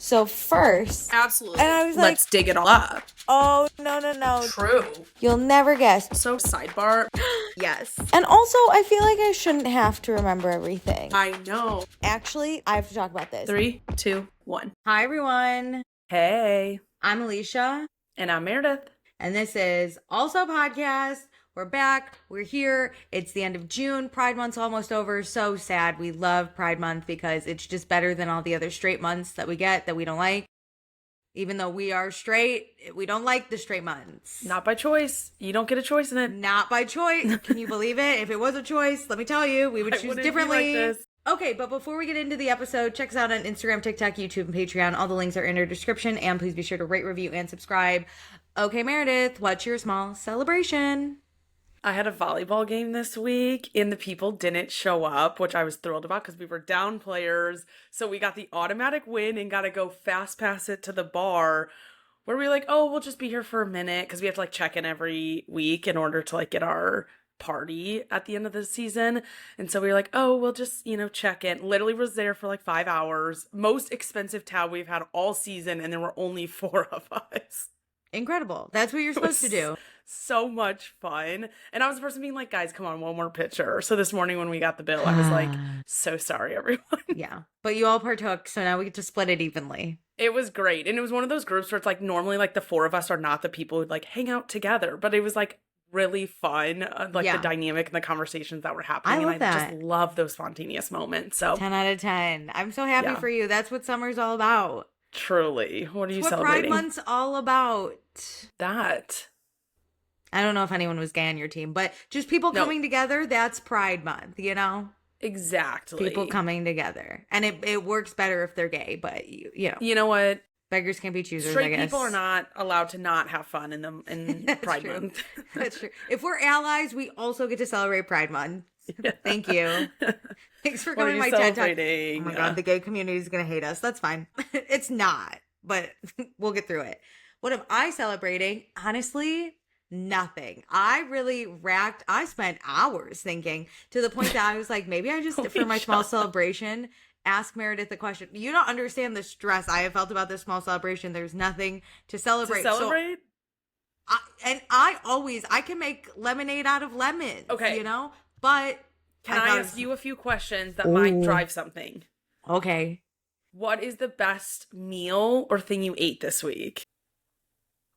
So first, Absolutely. and I was Let's dig it all up. Oh, no. True. You'll never guess. So sidebar. Yes. And also, I feel like I shouldn't have to remember everything. I know. Actually, I have to talk about this. 3, 2, 1. Hi, everyone. Hey. I'm Alicia. And I'm Meredith. And this is Also Podcast. We're back. We're here. It's the end of June. Pride Month's almost over. So sad. We love Pride Month because it's just better than all the other straight months that we get that we don't like. Even though we are straight, we don't like the straight months. Not by choice. You don't get a choice in it. Not by choice. Can you believe it? If it was a choice, let me tell you, we would choose differently. Like this. Okay, but before we get into the episode, check us out on Instagram, TikTok, YouTube, and Patreon. All the links are in our description. And please be sure to rate, review, and subscribe. Okay, Meredith, what's your small celebration? I had a volleyball game this week and the people didn't show up, which I was thrilled about because we were down players. So we got the automatic win and got to go fast pass it to the bar where we were like, oh, we'll just be here for a minute because we have to like check in every week in order to like get our party at the end of the season. And so we were like, oh, we'll just, check in. Literally was there for like 5 hours. Most expensive tab we've had all season, and there were only 4 of us. Incredible. That's what you're supposed to do. So much fun. And I was the person being like, guys, come on, one more picture. So this morning when we got the bill, I was like, so sorry, everyone. Yeah. But you all partook, so now we get to split it evenly. It was great. And it was one of those groups where it's like normally like the 4 of us are not the people who like hang out together. But it was like really fun, the dynamic and the conversations that were happening. I just love those spontaneous moments. So 10 out of 10. I'm so happy for you. That's what summer's all about. Truly. What are you What Pride celebrating? Month's all about. That. I don't know if anyone was gay on your team, but just people coming together, that's Pride Month, Exactly. People coming together. And it works better if they're gay, but You know what? Beggars can't be choosers, Straight I guess. people are not allowed to not have fun in Pride Month. That's true. If we're allies, we also get to celebrate Pride Month. Yeah. Thank you. Thanks for coming to my TED Talk. Oh my God, the gay community is going to hate us. That's fine. It's not, but we'll get through it. What am I celebrating? Honestly, nothing. I spent hours thinking to the point that I was like, maybe I just, for my small celebration, ask Meredith the question. You don't understand the stress I have felt about this small celebration. There's nothing to celebrate. So, I can make lemonade out of lemons, but can I ask you a few questions that might drive something? Okay. What is the best meal or thing you ate this week?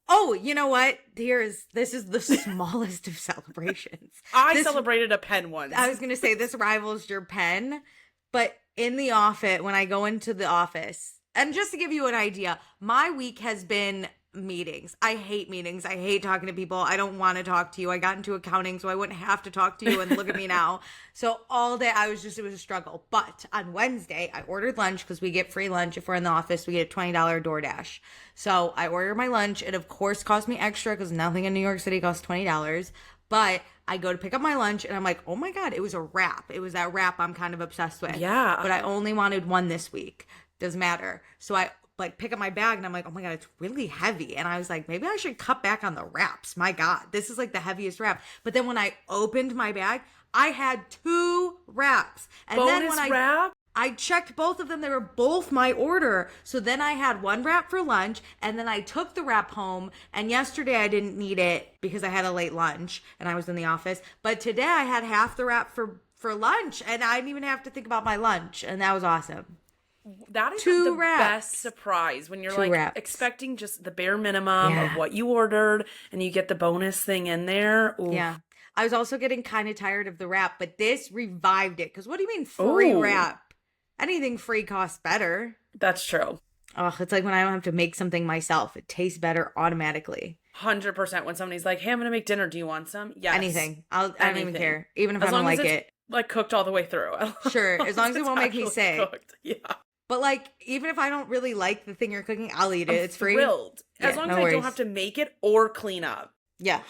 Oh, you know what? This is the smallest of celebrations. I celebrated a pen once. I was going to say this rivals your pen, but in the office, when I go into the office, and just to give you an idea, my week has been meetings. I hate meetings. I hate talking to people. I don't want to talk to you. I got into accounting so I wouldn't have to talk to you, and look at me now. So all day it was a struggle. But on Wednesday, I ordered lunch because we get free lunch. If we're in the office, we get a $20 DoorDash. So I ordered my lunch. It of course cost me extra because nothing in New York City costs $20. But I go to pick up my lunch and I'm like, oh my God, it was a wrap. It was that wrap I'm kind of obsessed with. Yeah. But I only wanted one this week. Doesn't matter. So I pick up my bag and I'm like, oh my God, it's really heavy. And I was like, maybe I should cut back on the wraps. My God, this is like the heaviest wrap. But then when I opened my bag, I had 2 wraps. And bonus then when wrap? I checked both of them. They were both my order. So then I had 1 wrap for lunch and then I took the wrap home. And yesterday I didn't need it because I had a late lunch and I was in the office. But today I had half the wrap for lunch and I didn't even have to think about my lunch. And that was awesome. That is the best surprise when you're expecting just the bare minimum of what you ordered and you get the bonus thing in there. Oof. Yeah. I was also getting kind of tired of the wrap, but this revived it. Because what do you mean free wrap? Anything free costs better. That's true. Oh, it's like when I don't have to make something myself. It tastes better automatically. 100%. When somebody's like, hey, I'm going to make dinner. Do you want some? Yes. Anything. I don't even care. Even if I don't like it. Like cooked all the way through. Sure. As long as it won't make me sick. Cooked. Yeah. But even if I don't really like the thing you're cooking, I'll eat it. It's free. Thrilled. As long as I don't have to make it or clean up. Yeah.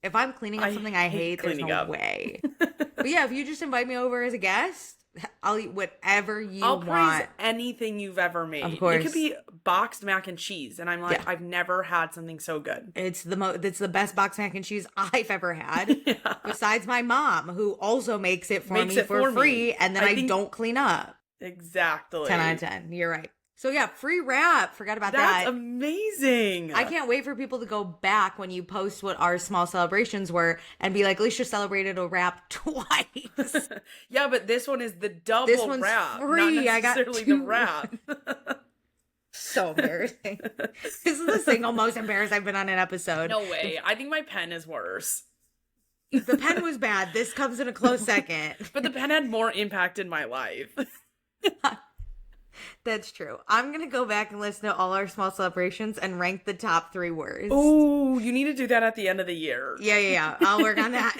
If I'm cleaning up something I hate, there's no way. But yeah, if you just invite me over as a guest, I'll eat whatever you want. I'll praise anything you've ever made. Of course. It could be boxed mac and cheese. And I'm like, I've never had something so good. It's the best boxed mac and cheese I've ever had. Besides my mom, who also makes it for me for free. And then I don't clean up. Exactly. 10 out of 10. You're right. So yeah, free wrap. Forgot about That's that. amazing. I can't wait for people to go back when you post what our small celebrations were and be like, Alicia celebrated a wrap twice. Yeah, but this one is the double This one's wrap, free. not I got necessarily two. the wrap. So embarrassing. This is the single most embarrassed I've been on an episode. No way. I think my pen is worse. The pen was bad. This comes in a close second. But the pen had more impact in my life. That's true. I'm going to go back and listen to all our small celebrations and rank the top 3 words. Oh, you need to do that at the end of the year. Yeah. I'll work on that.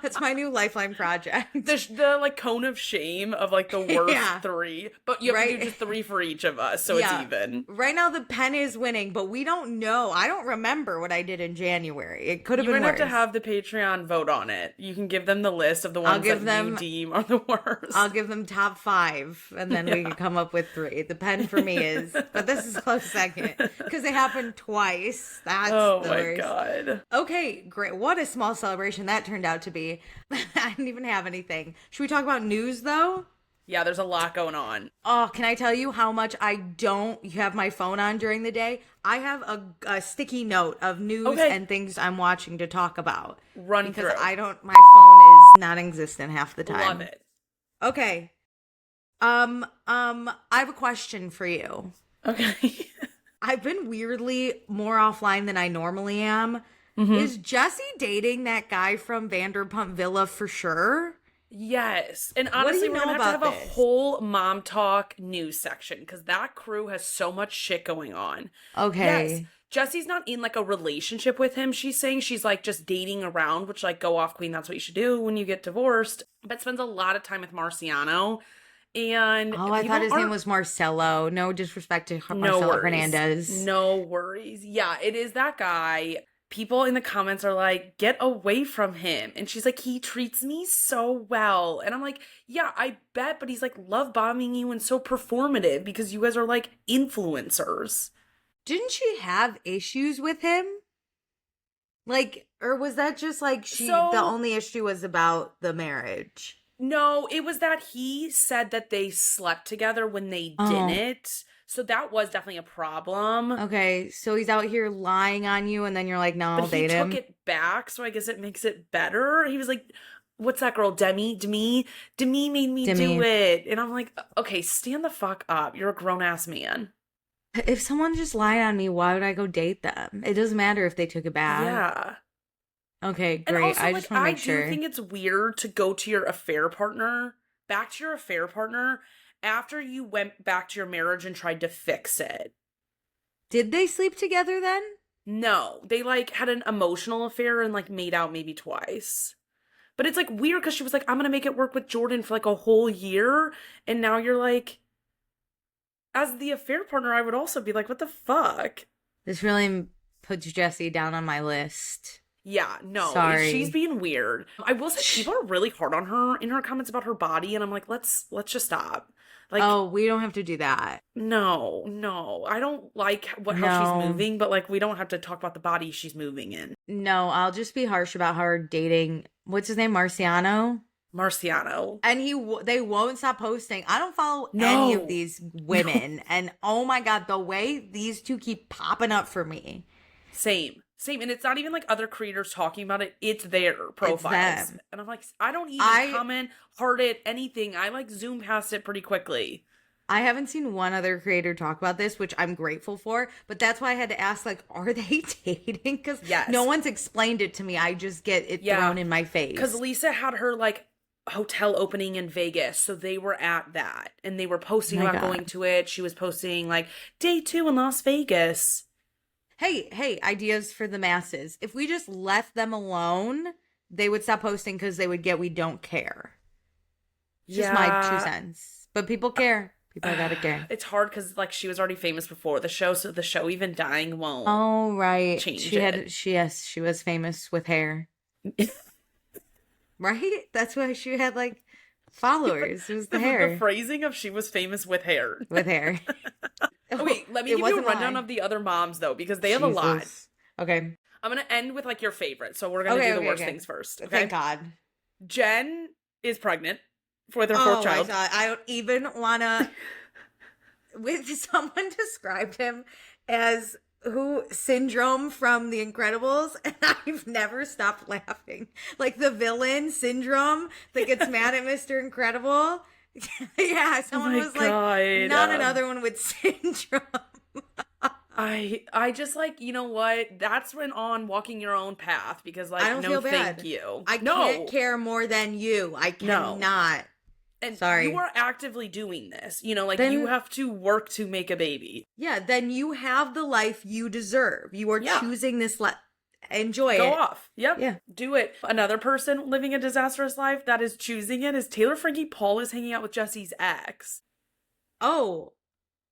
That's my new lifeline project. The like cone of shame of like the worst 3, but you have to do just 3 for each of us, so it's even. Right now the pen is winning, but we don't know. I don't remember what I did in January. It could have been worse. You might have to have the Patreon vote on it. You can give them the list of the ones that you deem are the worst. I'll give them top 5, and then we can come up with 3. The pen for me is, but this is close second because it happened twice. That's oh the my worst. God. Okay, great. What a small celebration that turned out to be. I didn't even have anything. Should we talk about news though? Yeah, there's a lot going on. Oh, can I tell you how much I don't have my phone on during the day? I have a sticky note of news and things I'm watching to talk about. Run because through. My phone is non-existent half the time. Love it. Okay. I have a question for you. Okay. I've been weirdly more offline than I normally am. Mm-hmm. Is Jesse dating that guy from Vanderpump Villa for sure? Yes. And honestly, we're going to have a whole MomTok news section because that crew has so much shit going on. Okay. Yes. Jesse's not in like a relationship with him. She's saying she's like just dating around, which like go off queen. That's what you should do when you get divorced. But spends a lot of time with Marciano. And I thought his name was Marcelo. No disrespect to Marcelo Hernandez. No worries. Yeah, it is that guy. People in the comments are like, get away from him. And she's like, he treats me so well. And I'm like, yeah, I bet. But he's like love bombing you and so performative because you guys are like influencers. Didn't she have issues with him? Like, or was that just like the only issue was about the marriage? No, it was that he said that they slept together when they didn't. So that was definitely a problem. Okay, so he's out here lying on you and then you're like, no, I'll date him. But he took it back, so I guess it makes it better. He was like, what's that girl, Demi made me do it. And I'm like, okay, stand the fuck up. You're a grown-ass man. If someone just lied on me, why would I go date them? It doesn't matter if they took it back. Yeah. Okay, great. And also, I just want to make sure. I do think it's weird to go to your affair partner, after you went back to your marriage and tried to fix it. Did they sleep together then? No. They like had an emotional affair and like made out maybe twice. But it's like weird because she was like, I'm going to make it work with Jordan for like a whole year. And now you're like, as the affair partner, I would also be like, what the fuck? This really puts Jessie down on my list. Yeah, no, Sorry. She's being weird. I will say people are really hard on her in her comments about her body, and I'm like, let's just stop. Like, oh, we don't have to do that. No, I don't like how she's moving, but like we don't have to talk about the body she's moving in. No, I'll just be harsh about her dating. What's his name, Marciano? And they won't stop posting. I don't follow any of these women, and oh my god, the way these two keep popping up for me. Same. And it's not even like other creators talking about it. It's their profiles. It's them. And I'm like, I don't even comment, heart it, anything. I like zoom past it pretty quickly. I haven't seen one other creator talk about this, which I'm grateful for. But that's why I had to ask, like, are they dating? Because no one's explained it to me. I just get it thrown in my face. Because Lisa had her, like, hotel opening in Vegas. So they were at that. And they were posting about going to it. She was posting, like, day 2 in Las Vegas. Hey, ideas for the masses. If we just left them alone, they would stop posting because they would get we don't care. Just my 2 cents. But people care. People gotta care. It's hard because like she was already famous before the show, so the show even dying won't. Oh right, change it. She was famous with hair. Right? That's why she had like followers. It was the hair. The phrasing of she was famous with hair. With hair. Okay, let me give you a rundown of the other moms, though, because they have a lot. Okay. I'm going to end with, like, your favorite, so we're going to do the worst things first. Okay? Thank God. Jen is pregnant with her 4th child. Oh, my God. I don't even want to... with someone described him as Syndrome from The Incredibles, and I've never stopped laughing. Like the villain Syndrome that gets mad at Mr. Incredible. Yeah, someone was God. like, not another one with syndrome. I just like, you know what? That's when on walking your own path because like, I don't feel bad. thank you. I can't care more than you. I cannot. And sorry. You are actively doing this. You know, like then, you have to work to make a baby. Yeah, then you have the life you deserve. You are choosing this life. Enjoy it. Go off. Yep. Yeah. Do it. Another person living a disastrous life that is choosing it is Taylor Frankie Paul is hanging out with Jesse's ex. Oh.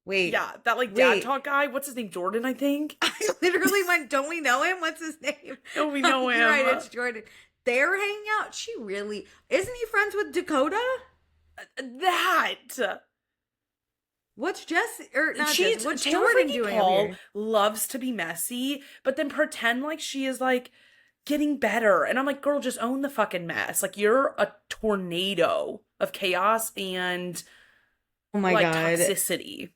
Wait. Yeah, that like dad talk guy. What's his name? Jordan, I think. I literally went, don't we know him? What's his name? No, we know him. Right, it's Jordan. They're hanging out. She really isn't he friends with Dakota? That. What's Jesse or not? She's what's Taylor Jordan Frankie doing? Paul loves to be messy, but then pretend like she is like getting better. And I'm like, girl, just own the fucking mess. Like you're a tornado of chaos and oh my God, toxicity.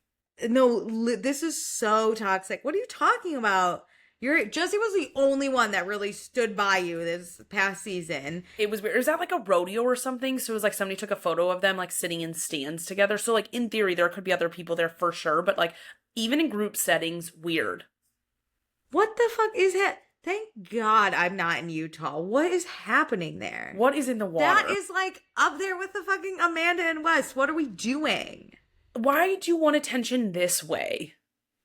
No, this is so toxic. What are you talking about? Jesse was the only one that really stood by you this past season. It was weird. Is that like a rodeo or something? So it was like somebody took a photo of them like sitting in stands together. So like in theory, there could be other people there for sure. But like even in group settings, weird. What the fuck is that? Thank God I'm not in Utah. What is happening there? What is in the water? That is like up there with the fucking Amanda and Wes. What are we doing? Why do you want attention this way?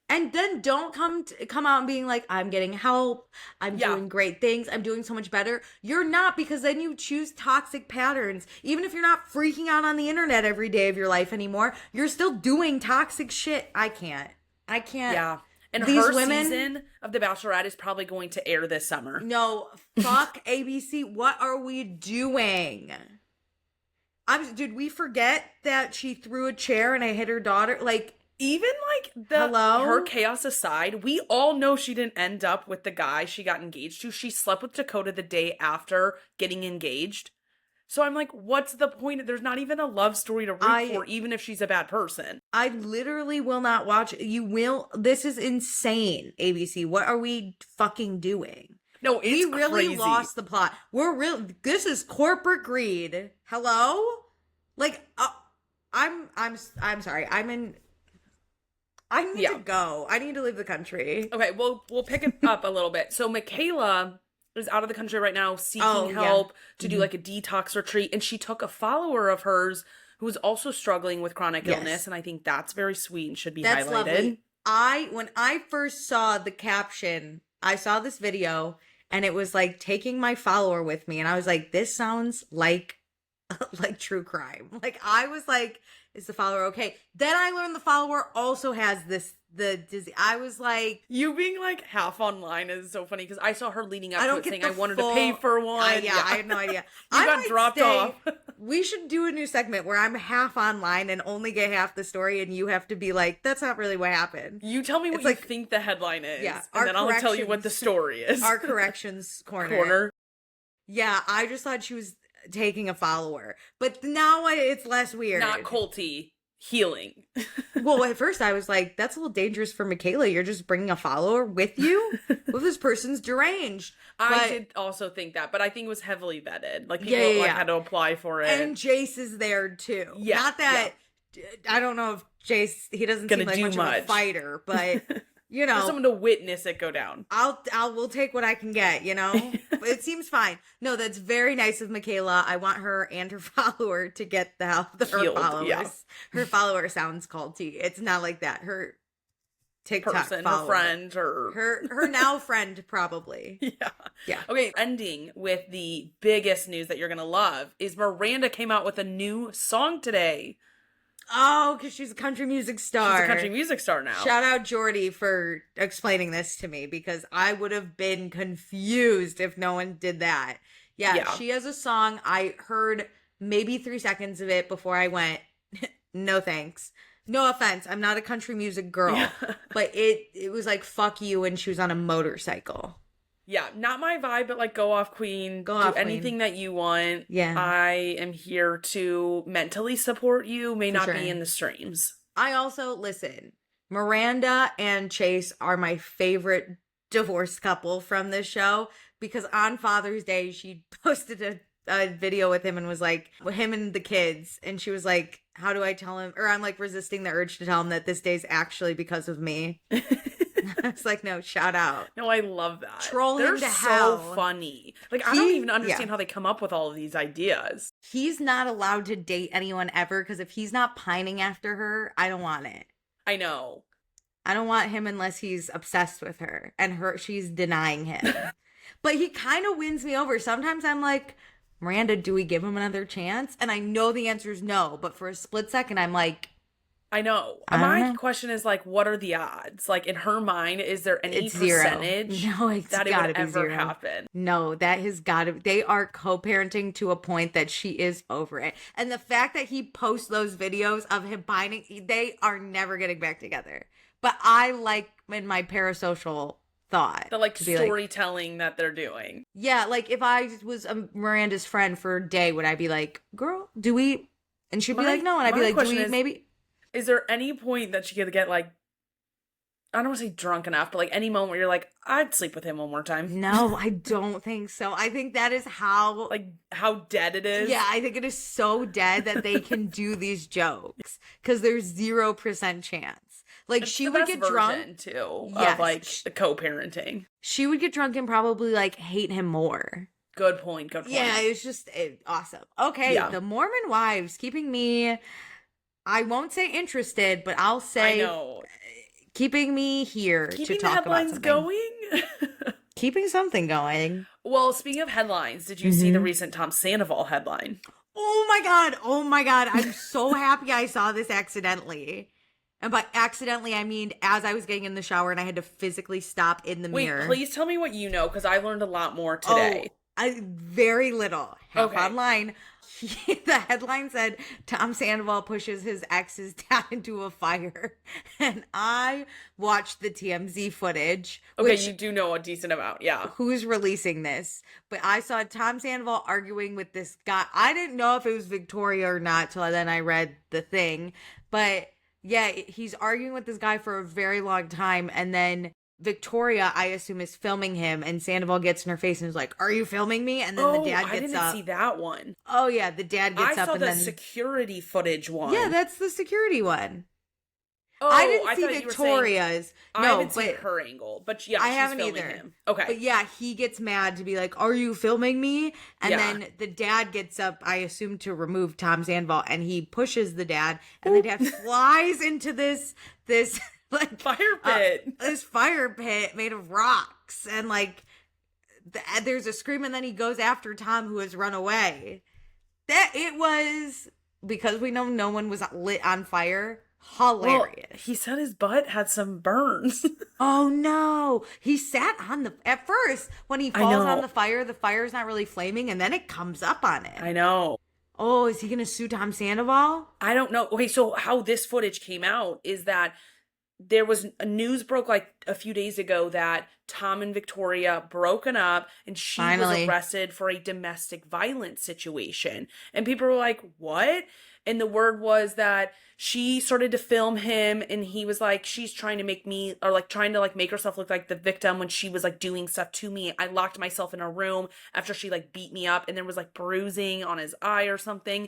And then don't come out and being like, I'm getting help. I'm doing great things. I'm doing so much better. You're not, because then you choose toxic patterns. Even if you're not freaking out on the internet every day of your life anymore, you're still doing toxic shit. I can't. Yeah. And these her women, season of The Bachelorette is probably going to air this summer. No, fuck ABC. What are we doing? Did we forget that she threw a chair and I hit her daughter? Like, even like her chaos aside, we all know she didn't end up with the guy she got engaged to. She slept with Dakota the day after getting engaged. So I'm like, what's the point? There's not even a love story to root for, even if she's a bad person. I literally will not watch. You will. This is insane, ABC. What are we fucking doing? No, it's we really crazy. Lost the plot. This is corporate greed. Hello? Like, I'm sorry. I need to go. I need to leave the country. Okay, well, we'll pick it up a little bit. So Michaela is out of the country right now seeking help to do like a detox retreat. And she took a follower of hers who was also struggling with chronic illness. And I think that's very sweet and should be highlighted. Lovely. When I first saw the caption, I saw this video and it was like taking my follower with me. And I was like, this sounds like true crime. Like I was like, is the follower okay? Then I learned the follower also has the disease. I was like, you being like half online is so funny because I saw her leading up to it saying I wanted to pay for one. I had no idea. You got dropped off. We should do a new segment where I'm half online and only get half the story, and you have to be like, that's not really what happened. You tell me what you think the headline is, and then I'll tell you what the story is. Our corrections corner. Yeah, I just thought she was taking a follower, but now it's less weird. Not culty. Healing. Well, at first I was like, that's a little dangerous for Michaela. You're just bringing a follower with you? Well, this person's deranged. I did also think that, but I think it was heavily vetted. Like, people had to apply for it. And Jace is there, too. Yeah. Not that, I don't know if Jace, he doesn't seem like much of a fighter, but, you know. For someone to witness it go down. We'll take what I can get, you know? But it seems fine. No, that's very nice of Michaela. I want her and her follower to get the help. Her followers. Yeah. Her follower sounds culty. It's not like that. Her TikTok person, follower. Her friend, her now friend, probably. Yeah. Okay, ending with the biggest news that you're gonna love is Miranda came out with a new song today. Oh, because she's a country music star. She's a country music star now. Shout out Jordy for explaining this to me, because I would have been confused if no one did that. Yeah, she has a song. I heard maybe 3 seconds of it before I went, no thanks. No offense, I'm not a country music girl, but it was like, fuck you, and she was on a motorcycle. Yeah, not my vibe, but like, go off, queen. Do anything that you want. Yeah. I am here to mentally support you, may not be in the streams. I also, listen, Miranda and Chase are my favorite divorced couple from this show because on Father's Day, she posted a video with him and was like, him and the kids. And she was like, how do I tell him? Or I'm like resisting the urge to tell him that this day's actually because of me. It's like, no, shout out. No, I love that. Troll him to They're hell. so funny. Like, I don't even understand how they come up with all of these ideas. He's not allowed to date anyone ever because if he's not pining after her, I don't want it. I know. I don't want him unless he's obsessed with her and she's denying him. But he kind of wins me over. Sometimes I'm like, Miranda, do we give him another chance? And I know the answer is no, but for a split second, I'm like, I know. My question is like, what are the odds? Like in her mind, is there any percentage that it would ever happen? No, that has got to. They are co-parenting to a point that she is over it. And the fact that he posts those videos of him binding, they are never getting back together. But I like in my parasocial thought. The like storytelling that they're doing. Yeah, like if I was Miranda's friend for a day, would I be like, girl, do we? And she'd be like, no. And I'd be like, do we maybe? Is there any point that she could get like, I don't want to say drunk enough, but like any moment where you're like, I'd sleep with him one more time? No, I don't think so. I think that is how dead it is. Yeah, I think it is so dead that they can do these jokes because there's 0% chance. Like she would get drunk too, of like the co-parenting. She would get drunk and probably like hate him more. Good point. Yeah, it's just awesome. Okay, the Mormon wives keeping me. I won't say interested, but I'll say I know. Keeping me here keeping to talk about something. Going. Keeping something going. Well, speaking of headlines, did you see the recent Tom Sandoval headline? Oh my god. I'm so happy I saw this accidentally. And by accidentally, I mean as I was getting in the shower and I had to physically stop in the mirror. Wait, please tell me what you know, because I learned a lot more today. Very little. Online. The headline said Tom Sandoval pushes his ex's dad into a fire, and I watched the TMZ footage. Okay, you do know a decent amount, yeah. Who's releasing this? But I saw Tom Sandoval arguing with this guy. I didn't know if it was Victoria or not till then I read the thing, but yeah, he's arguing with this guy for a very long time, and then Victoria, I assume, is filming him, and Sandoval gets in her face and is like, "Are you filming me?" And then the dad gets up. I didn't see that one. Oh yeah, the dad gets up. I saw the security footage one. Yeah, that's the security one. Oh, I didn't see Victoria's. I haven't seen her angle, but yeah, I she's haven't filming either. Him. Okay, but yeah, he gets mad to be like, "Are you filming me?" And then the dad gets up, I assume, to remove Tom Sandoval, and he pushes the dad, and the dad flies into this like fire pit, this fire pit made of rocks, and like there's a scream, and then he goes after Tom, who has run away. That it was because we know no one was lit on fire. Hilarious. Well, he said his butt had some burns. Oh no. He sat on at first when he falls on the fire's not really flaming, and then it comes up on it. I know. Oh, is he gonna sue Tom Sandoval? I don't know. Okay, so how this footage came out is that there was news broke like a few days ago that Tom and Victoria broken up, and she was arrested for a domestic violence situation. And people were like, what? And the word was that she started to film him, and he was like, she's trying to make me, or like trying to like make herself look like the victim when she was like doing stuff to me. I locked myself in a room after she like beat me up, and there was like bruising on his eye or something.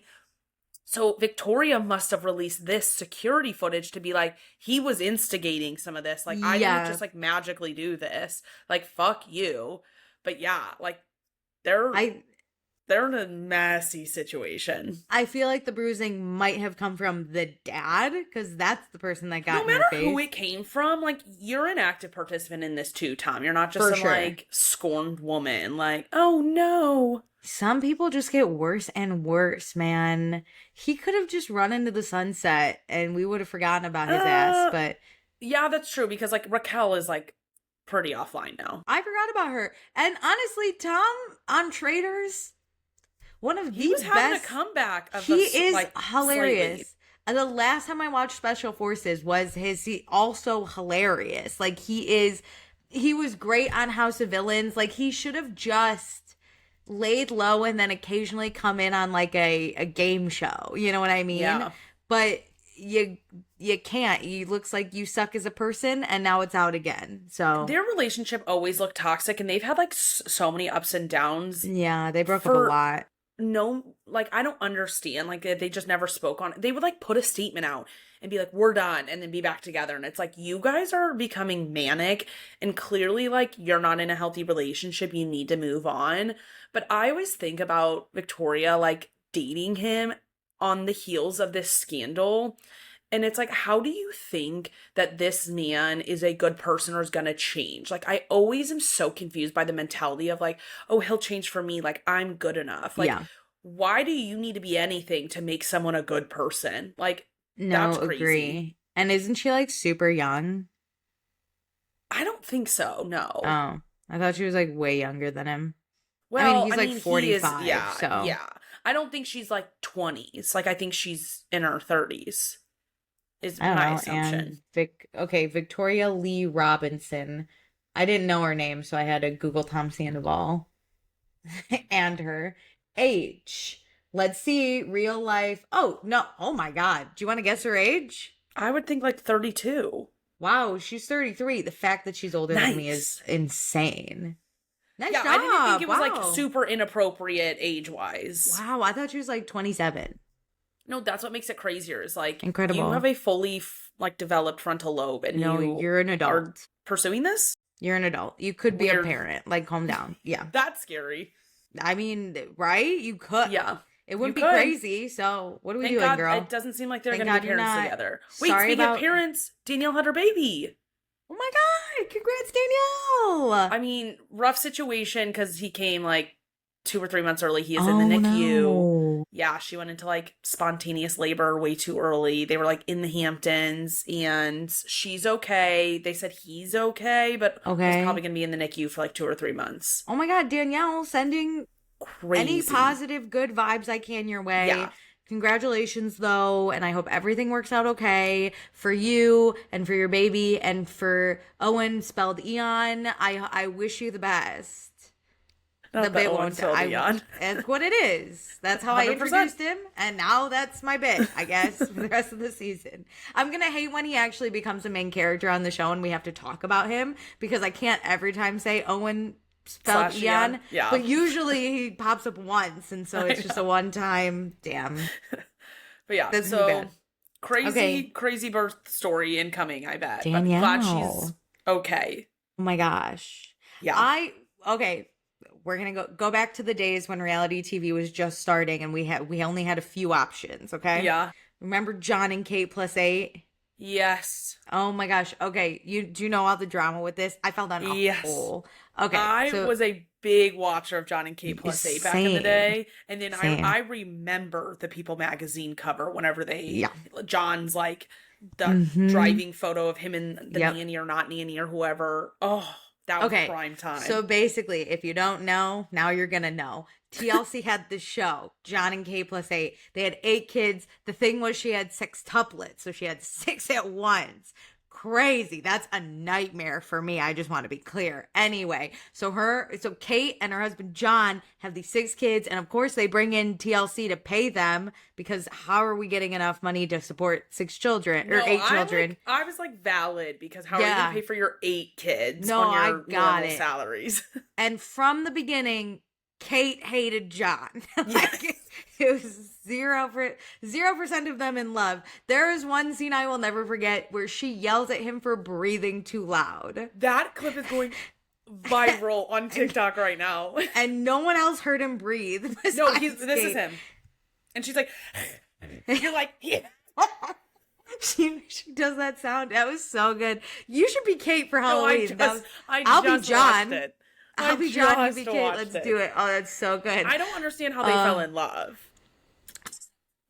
So Victoria must have released this security footage to be like, he was instigating some of this. Like, I didn't just like magically do this. Like, fuck you. But yeah, like they're in a messy situation. I feel like the bruising might have come from the dad, because that's the person that got no matter who it came from. Like, you're an active participant in this too, Tom. You're not just like scorned woman. Like, oh no. Some people just get worse and worse, man. He could have just run into the sunset and we would have forgotten about his ass, but... Yeah, that's true, because, like, Raquel is, like, pretty offline now. I forgot about her. And honestly, Tom on Traitors, one of the best... He was having a comeback. He is hilarious. And the last time I watched Special Forces was he also hilarious. Like, he was great on House of Villains. Like, he should have just laid low and then occasionally come in on like a game show, you know what I mean? Yeah. But you you can't. You looks like you suck as a person, and now it's out again. So Their relationship always looked toxic, and they've had like so many ups and downs. yeah, they broke up a For lot. no, like I don't understand. Like they just never spoke on it. They would like put a statement out and be like, "We're done," and then be back together. And it's like you guys are becoming manic, and clearly like you're not in a healthy relationship. You need to move on. But I always think about Victoria like dating him on the heels of this scandal. And it's like, how do you think that this man is a good person or is going to change? Like, I always am so confused by the mentality of like, oh, he'll change for me. Like, I'm good enough. Like, Yeah. why do you need to be anything to make someone a good person? Like, No, that's crazy. agree. And isn't she like super young? I don't think so. No. Oh, I thought she was like way younger than him. Well, he's like 45, yeah, so. yeah. I don't think she's like 20s. Like, I think she's in her 30s. Is I don't my know. assumption. And Victoria Lee Robinson. I didn't know her name, so I had to Google Tom Sandoval and her age. Let's see, real life. Oh, no. Oh my God. Do you want to guess her age? I would think like 32. Wow, she's 33. The fact that she's older than me is Nice. insane. Nice Yeah, job. I didn't think it was Wow. like super inappropriate age-wise. Wow, I thought she was like 27. No, that's what makes it crazier is like Incredible. you have a fully like developed frontal lobe and No, you you're an are adult. pursuing this? You're an adult. You could be a Weird. parent. Like, calm down. Yeah. That's scary. I mean, right? You could. Yeah. It wouldn't You be could. crazy. So, what are we Thank doing, God girl? it doesn't seem like they're Thank going to God be you're parents not. together. Wait, Sorry speaking about- of parents, Danielle had her baby. Oh my God. Congrats, Danielle. I mean, rough situation because he came like 2 or 3 months early. He is in the NICU. No. Yeah, she went into like spontaneous labor way too early. They were like in the Hamptons and she's okay. They said he's okay, but Okay. he's probably going to be in the NICU for like 2 or 3 months. Oh my God, Danielle, sending Crazy. any positive, good vibes I can your way. Yeah. Congratulations, though, and I hope everything works out okay for you and for your baby and for Owen, spelled Eon. I wish you the best. Not that Owen's spelled Eon. That's what it is. That's how I 100%. introduced him, and now that's my bit, I guess, for the rest of the season. I'm gonna hate when he actually becomes a main character on the show and we have to talk about him because I can't every time say Owen spelled Slash Eon. Eon. Yeah. But usually he pops up once, and so it's just a one-time. Damn. But yeah, That's so bad. crazy, Okay. crazy birth story incoming, I bet. Danielle. But glad she's okay. Oh my gosh. Yeah. Okay. We're gonna go back to the days when reality TV was just starting, and we only had a few options. Okay. Yeah. Remember John and Kate +8? Yes. Oh my gosh. Okay. Do you know all the drama with this? I fell down a Yes. hole. Okay. I so- was a big watcher of John and Kate +8 back in the Same. day. And then Same. I remember the People magazine cover whenever they, Yeah. John's like the Mhm. driving photo of him and the Yep. nanny or not nanny or whoever. Oh, that was Okay, prime time. So basically, if you don't know, now you're gonna know. TLC had this show, John and Kate +8. They had 8 kids. The thing was she had sextuplets, so she had 6 at once. Crazy. That's a nightmare for me. I just want to be clear. Anyway, so Kate and her husband John have these 6 kids, and of course they bring in TLC to pay them because how are we getting enough money to support 6 children or 8 children? I was like valid because how are you Yeah. gonna pay for your 8 kids No, on I your got normal it. salaries? And from the beginning, Kate hated John. Yes. It was 0% of them in love. There is one scene I will never forget where she yells at him for breathing too loud. That clip is going viral on TikTok right now. And no one else heard him breathe. No, besides this is Kate. him. And she's like, you're like, yeah. She does that sound. That was so good. You should be Kate for No, I Halloween. I'll be John. It. I'll be John, you just be Kate. watched Let's it. do it. Oh, that's so good. I don't understand how they fell in love.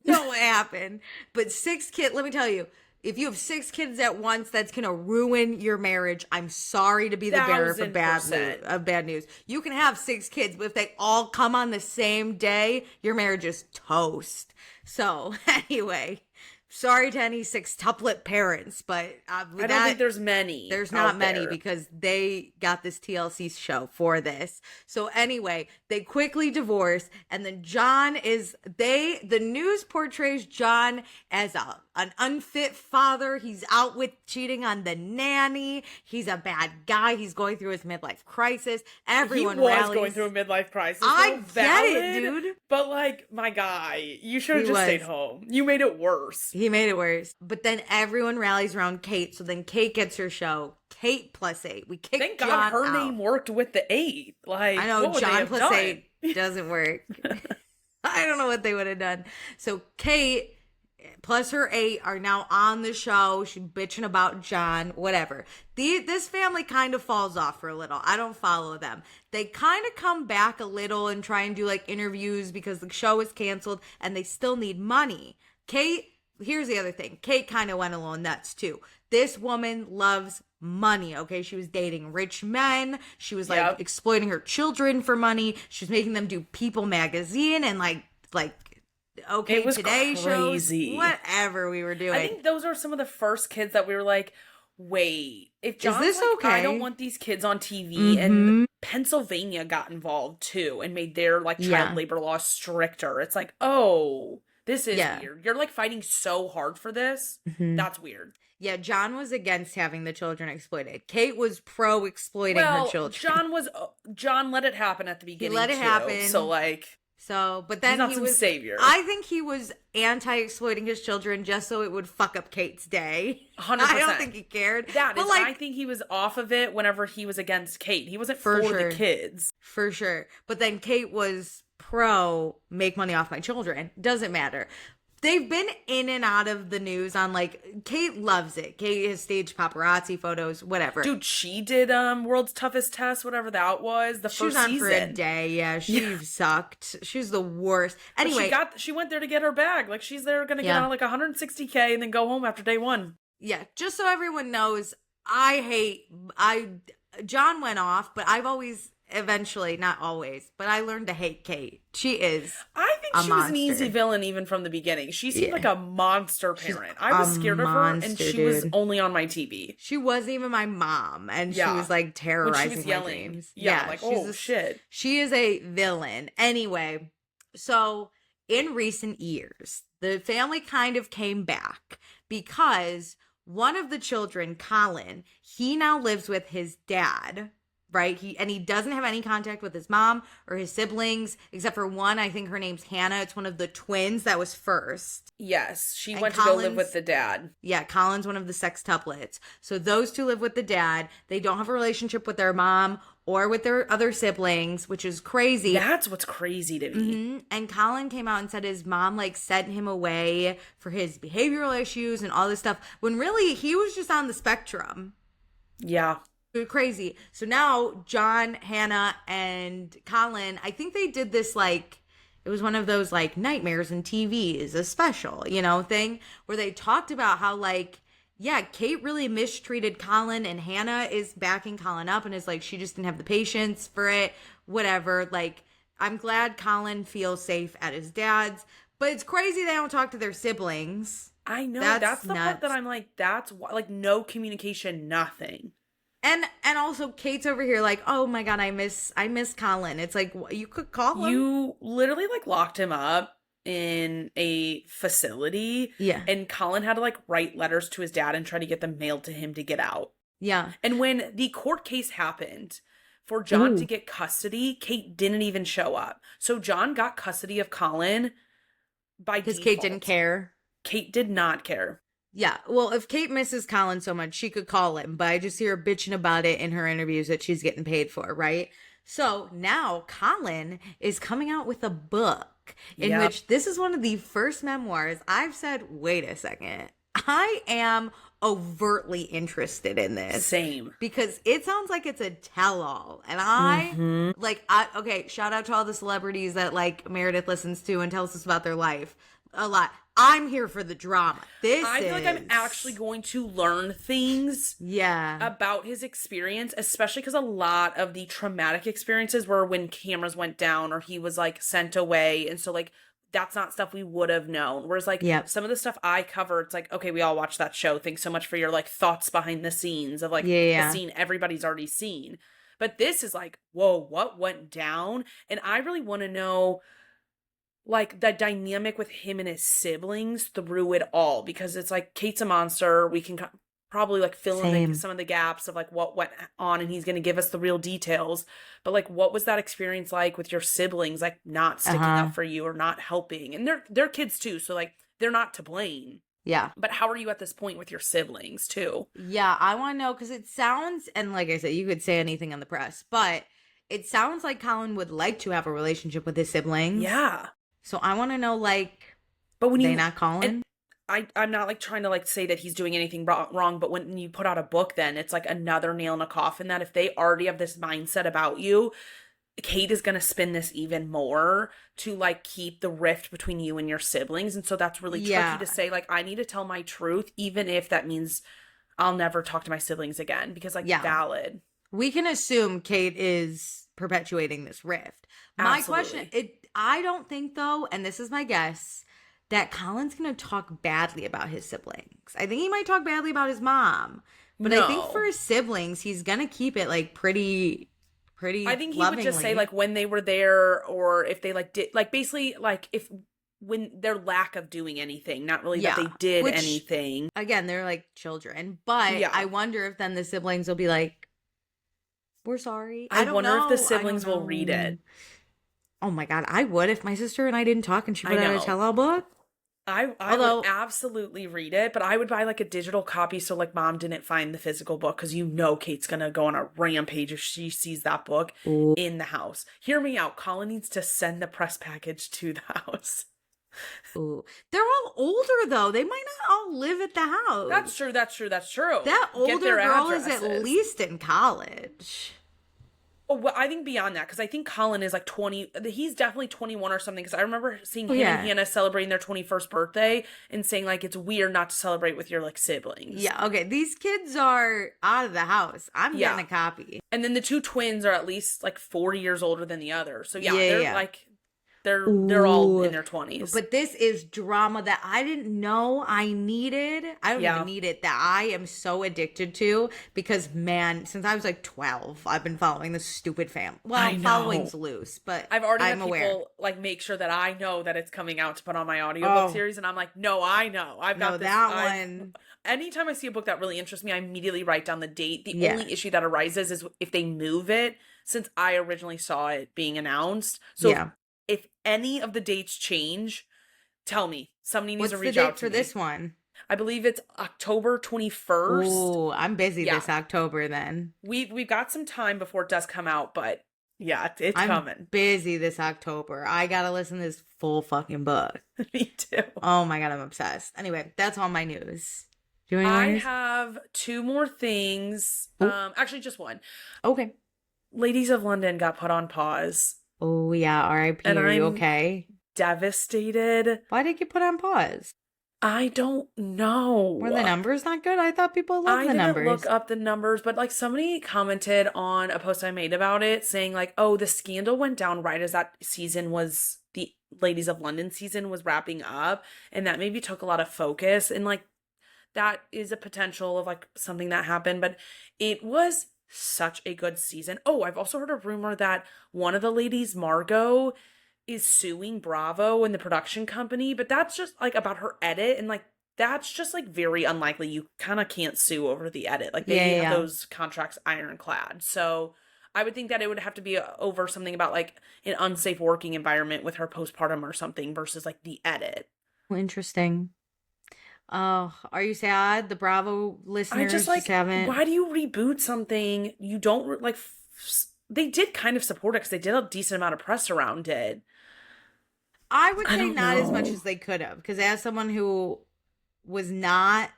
Know what happened. But 6 kids, let me tell you, if you have 6 kids at once, that's gonna ruin your marriage. I'm sorry to be the bearer for 1000%. bad news. You can have 6 kids, but if they all come on the same day, your marriage is toast. So anyway, Sorry to any sextuplet parents, but I don't think there's many. There's not out many there. because they got this TLC show for this. So anyway, they quickly divorce, and then the news portrays John as an unfit father. He's out with cheating on the nanny. He's a bad guy. He's going through his midlife crisis. Everyone he was rallies. going through a midlife crisis. I get it, dude. But like, my guy, you should have just stayed home. You made it worse. He made it worse. But then everyone rallies around Kate. So then Kate gets her show. Kate +8. We kicked Thank John God her out. name worked with the 8. Like, I know what would they John have done? +8 doesn't work. I don't know what they would have done. So Kate plus her 8 are now on the show. She's bitching about John, whatever. This family kind of falls off for a little. I don't follow them. They kind of come back a little and try and do like interviews because the show is canceled and they still need money. Kate, here's the other thing. Kate kind of went a little nuts too. This woman loves money, okay? She was dating rich men. She was like exploiting her children for money. She was making them do People magazine and like Okay Today crazy. shows, whatever we were doing. I think those are some of the first kids that we were like, wait, if John's is this like, okay? I don't want these kids on TV, and Pennsylvania got involved too and made their like child labor laws stricter. It's like, oh, this is weird. You're like fighting so hard for this. That's weird. Yeah, John was against having the children exploited. Kate was pro exploiting her children. John let it happen at the beginning. He let it happen. So like, but then he was savior. I think he was anti-exploiting his children just so it would fuck up Kate's day. 100%. I don't think he cared. I think he was off of it whenever he was against Kate. He wasn't for the kids. For sure. But then Kate was pro make money off my children. Doesn't matter. They've been in and out of the news on like, Kate loves it. Kate has staged paparazzi photos, whatever. Dude, she did World's Toughest Test, whatever that was, the first season. She was on for a day, yeah. She sucked. She was the worst. Anyway. She went there to get her bag. Like, she's there gonna get on like $160K and then go home after day 1. Yeah, just so everyone knows, John went off, but I've always, eventually, not always, but I learned to hate Kate. She is I think she was an easy villain even from the beginning. She seemed like a monster parent. I was scared of her, and she was only on my TV. She wasn't even my mom, and she was like terrorizing when she was my yelling. dreams. Yeah, like, oh shit. She is a villain. Anyway, so in recent years, the family kind of came back because one of the children, Collin, he now lives with his dad. Right? He doesn't have any contact with his mom or his siblings, except for one. I think her name's Hannah. It's one of the twins that was first. Yes, she went to go live with the dad. Yeah, Collin's one of the sextuplets. So those two live with the dad. They don't have a relationship with their mom or with their other siblings, which is crazy. That's what's crazy to me. And Collin came out and said his mom like sent him away for his behavioral issues and all this stuff, when really he was just on the spectrum. Yeah. Crazy. So now John, Hannah, and Collin, I think they did this like, it was one of those like nightmares in TVs, a special, thing where they talked about how like, yeah, Kate really mistreated Collin, and Hannah is backing Collin up and is like, she just didn't have the patience for it, whatever. Like, I'm glad Collin feels safe at his dad's, but it's crazy they don't talk to their siblings. I know. That's the part that I'm like, that's why, like, no communication, nothing. And also Kate's over here like, oh my God, I miss Collin. It's like, you could call him. You literally like locked him up in a facility. Yeah. And Collin had to like write letters to his dad and try to get them mailed to him to get out. Yeah. And when the court case happened for John to get custody, Kate didn't even show up. So John got custody of Collin by default. Because Kate didn't care. Kate did not care. Yeah, well, if Kate misses Collin so much, she could call him, but I just hear her bitching about it in her interviews that she's getting paid for, right? So now Collin is coming out with a book in which this is one of the first memoirs I've said, wait a second, I am overtly interested in this. Same. Because it sounds like it's a tell-all. And okay, shout out to all the celebrities that like Meredith listens to and tells us about their life a lot. I'm here for the drama. I feel like I'm actually going to learn things about his experience, especially because a lot of the traumatic experiences were when cameras went down or he was like sent away. And so like that's not stuff we would have known. Whereas like Yep. some of the stuff I cover, it's like, okay, we all watched that show. Thanks so much for your like thoughts behind the scenes of like a Yeah. scene everybody's already seen. But this is like, whoa, what went down? And I really want to know like the dynamic with him and his siblings through it all, because it's like Kate's a monster. We can probably like fill in Same. some of the gaps of like what went on, and he's going to give us the real details. But like, what was that experience like with your siblings, like not sticking up for you or not helping? And they're kids too, so like they're not to blame. Yeah. But how are you at this point with your siblings too? Yeah, I want to know, because it sounds, and like I said, you could say anything on the press, but it sounds like Collin would like to have a relationship with his siblings. Yeah. So I want to know, like, but when they not calling? I'm not like trying to like say that he's doing anything wrong, but when you put out a book, then it's like another nail in a coffin that if they already have this mindset about you, Kate is going to spin this even more to like keep the rift between you and your siblings. And so that's really tricky to say, like, I need to tell my truth, even if that means I'll never talk to my siblings again, because like valid. We can assume Kate is perpetuating this rift. My question, I don't think though, and this is my guess, that Collin's going to talk badly about his siblings. I think he might talk badly about his mom. But I think for his siblings, he's going to keep it like pretty I think he lovingly. would just say like when they were there, or if they like did, like basically like if when their lack of doing anything, not really that they did anything. Again, they're like children. But I wonder if then the siblings will be like, we're sorry. I wonder if the siblings will read it. Oh my God, I would if my sister and I didn't talk and she put out a tell-all book. I would absolutely read it, but I would buy like a digital copy so like mom didn't find the physical book, because you know Kate's gonna go on a rampage if she sees that book in the house. Hear me out. Collin needs to send the press package to the house. Ooh. They're all older though. They might not all live at the house. That's true. That older girl is at least in college. Oh, well, I think beyond that, because I think Collin is like 20. He's definitely 21 or something, because I remember seeing him and Hannah celebrating their 21st birthday and saying like it's weird not to celebrate with your like siblings. Yeah, okay. These kids are out of the house. I'm getting a copy. And then the two twins are at least like 4 years older than the other. So they're like they're all in their 20s. But this is drama that I didn't know I needed. I don't even need it, that I am so addicted to, because man, since I was like 12, I've been following this stupid family. Well, following's loose, but I've already had people like make sure that I know that it's coming out to put on my audiobook series, and I'm like, no, I know. I've got that one. Anytime I see a book that really interests me, I immediately write down the date. The only issue that arises is if they move it, since I originally saw it being announced. So if any of the dates change, tell me. Somebody needs to reach out to me. What's the date for this one? I believe it's October 21st. Ooh, I'm busy this October then. We've got some time before it does come out, but it's coming. I'm busy this October. I gotta listen to this full fucking book. Me too. Oh my God, I'm obsessed. Anyway, that's all my news. Do you have any news? I have two more things. Actually, just one. Okay. Ladies of London got put on pause. Oh, yeah. R.I.P. Are you okay? Devastated. Why did it get put on pause? I don't know. Were the numbers not good? I thought people loved the numbers. I didn't look up the numbers, but like somebody commented on a post I made about it saying like, oh, the scandal went down right as that season was, the Ladies of London season was wrapping up. And that maybe took a lot of focus. And like, that is a potential of like something that happened. But it was such a good season. Oh, I've also heard a rumor that one of the ladies, Margot, is suing Bravo and the production company, but that's just like about her edit, and like that's just like very unlikely. You kind of can't sue over the edit. Like they have those contracts ironclad. So I would think that it would have to be over something about like an unsafe working environment with her postpartum or something versus like the edit. Interesting. Oh, are you sad? The Bravo listeners just haven't. Why do you reboot something? You don't like. They did kind of support it because they did a decent amount of press around it. I would say not as much as they could have, because as someone who was not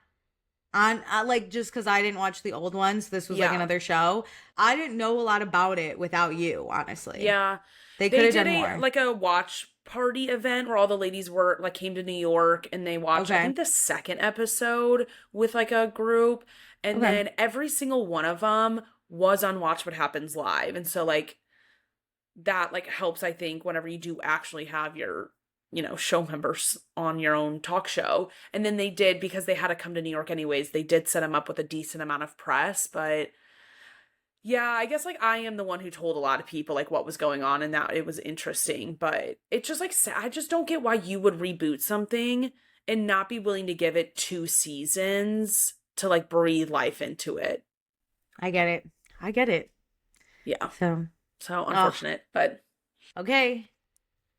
on, like, just because I didn't watch the old ones, this was like another show. I didn't know a lot about it without you, honestly. Yeah, they could have done more. Like a watch party event where all the ladies were like came to New York and they watched I think the second episode with like a group, and then every single one of them was on Watch What Happens Live. And so like that like helps, I think, whenever you do actually have your show members on your own talk show. And then they did, because they had to come to New York anyways, they did set him up with a decent amount of press. But yeah, I guess like I am the one who told a lot of people like what was going on and that it was interesting. But it's just like, I just don't get why you would reboot something and not be willing to give it 2 seasons to like breathe life into it. I get it. Yeah. So unfortunate, but okay.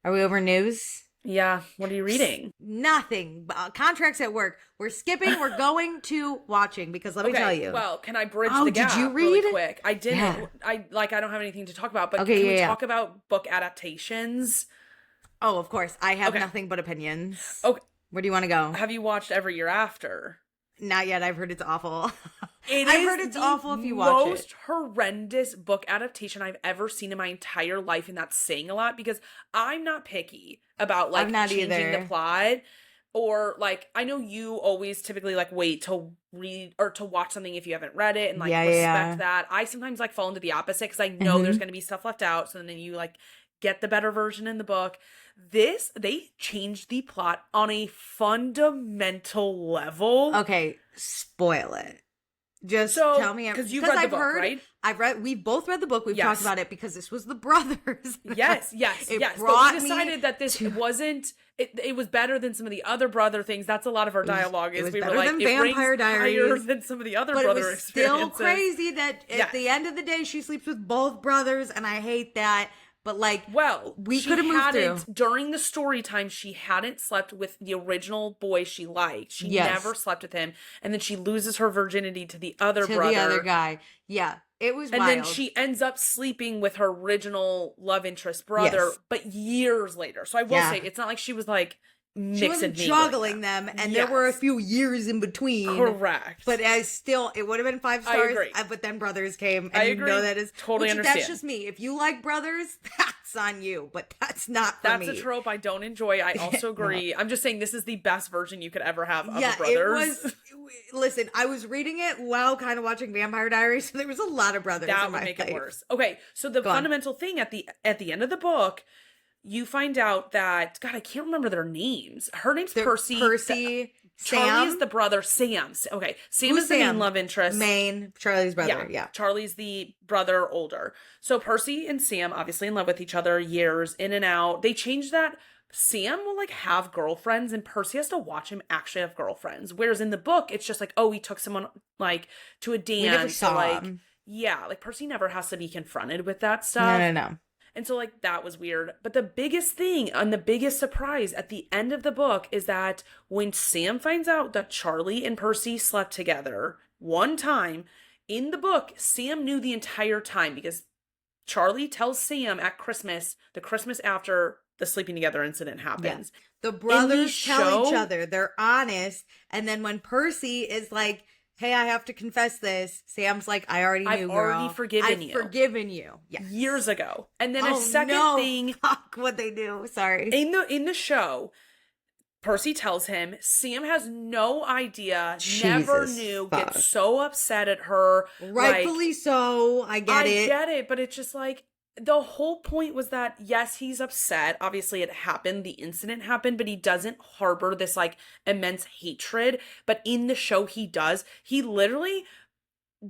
Are we over news? Yeah. What are you reading? Nothing. Contracts at work. We're skipping. We're going to watching, because let me tell you. Well, can I bridge the gap did you read? really quick? I didn't. Yeah. I don't have anything to talk about, but Okay, can we talk about book adaptations? Oh, of course. I have nothing but opinions. Okay. Where do you want to go? Have you watched Every Year After? Not yet. I've heard it's awful. I've heard it's awful if you watch it. Most horrendous book adaptation I've ever seen in my entire life, and that's saying a lot, because I'm not picky about like changing the plot. Or like, I know you always typically like wait to read or to watch something if you haven't read it and like respect that. I sometimes like fall into the opposite because I know there's going to be stuff left out. So then you like get the better version in the book. They changed the plot on a fundamental level. Okay, spoil it. Just tell me, because you've read the book, right? We've both read the book. We've talked about it because this was the brothers. Yes. But we decided that this wasn't. It was better than some of the other brother things. That's a lot of our dialogue. It was we better were like, than Vampire Diaries, higher than some of the other brother experiences. But it was still crazy that at the end of the day, she sleeps with both brothers, and I hate that. But like, we could have moved through. During the story time, she hadn't slept with the original boy she liked. She never slept with him, and then she loses her virginity to the other brother, the other guy. Yeah, it was wild. And then she ends up sleeping with her original love interest brother, but years later. So I will say, it's not like she was like mixing, juggling them, and there were a few years in between. Correct. But it would have been 5 stars. I agree. But then brothers came, and I agree. Know that is totally understand. That's just me. If you like brothers, that's on you. But that's not for me. That's a trope I don't enjoy. I also agree. I'm just saying this is the best version you could ever have of the brothers. It was. Listen, I was reading it while kind of watching Vampire Diaries, so there was a lot of brothers. That would make it worse. Okay, so the fundamental thing at the end of the book, you find out that, God, I can't remember their names. Her name's Percy. Sam. Charlie is the brother. Sam. Okay. Sam is the main love interest. Charlie's brother. Yeah. Charlie's the brother older. So Percy and Sam, obviously in love with each other, years in and out. They changed that. Sam will like have girlfriends and Percy has to watch him actually have girlfriends. Whereas in the book, it's just like, oh, he took someone like to a dance. We never saw him. Yeah. Like Percy never has to be confronted with that stuff. No. And so, like, that was weird. But the biggest thing and the biggest surprise at the end of the book is that when Sam finds out that Charlie and Percy slept together one time, in the book, Sam knew the entire time because Charlie tells Sam at Christmas, the Christmas after the sleeping together incident happens. Yeah. The brothers tell each other. They're honest. And then when Percy is like, hey, I have to confess this, Sam's like, I already knew, I've already forgiven you. I've forgiven you. Yes. Years ago. And then a second thing. Fuck what they do. Sorry. In the show, Percy tells him, Sam has no idea, never knew, gets so upset at her. Rightfully so. I get it. But it's just like, the whole point was that, yes, he's upset. Obviously, it happened. The incident happened, but he doesn't harbor this, like, immense hatred. But in the show, he does. He literally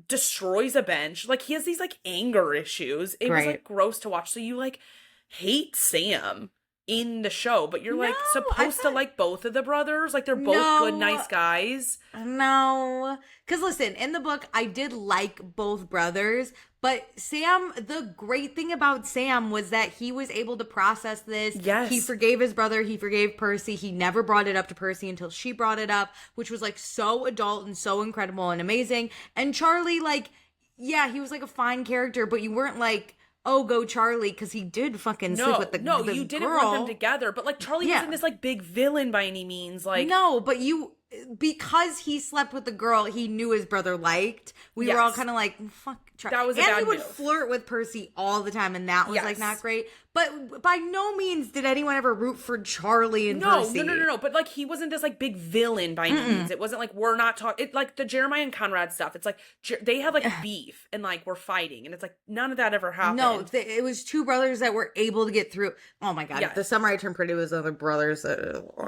destroys a bench. Like, he has these, like, anger issues. It was, like, gross to watch. So you, like, hate Sam in the show, but you're, like, supposed to like both of the brothers. Like, they're both good, nice guys. No. Because, listen, in the book, I did like both brothers. But Sam, the great thing about Sam was that he was able to process this. Yes. He forgave his brother. He forgave Percy. He never brought it up to Percy until she brought it up, which was like so adult and so incredible and amazing. And Charlie, like, yeah, he was like a fine character, but you weren't like, oh, go Charlie, because he did fucking sleep with the girl. No, you didn't want them together. But like Charlie wasn't this like big villain by any means. Like, no, but you because he slept with the girl he knew his brother liked, we were all Yes. kind of like, fuck. That was a and bad he would move. flirt with Percy all the time, and that was like Yes. not great. But by no means did anyone ever root for Charlie and No, Percy. no. But like he wasn't this like big villain by any means. It wasn't like we're not talking. It like the Jeremiah and Conrad stuff. It's like they had like beef and like we're fighting, and it's like none of that ever happened. No, it was two brothers that were able to get through. Oh my god! Yes. The Summer I Turned Pretty was other brothers.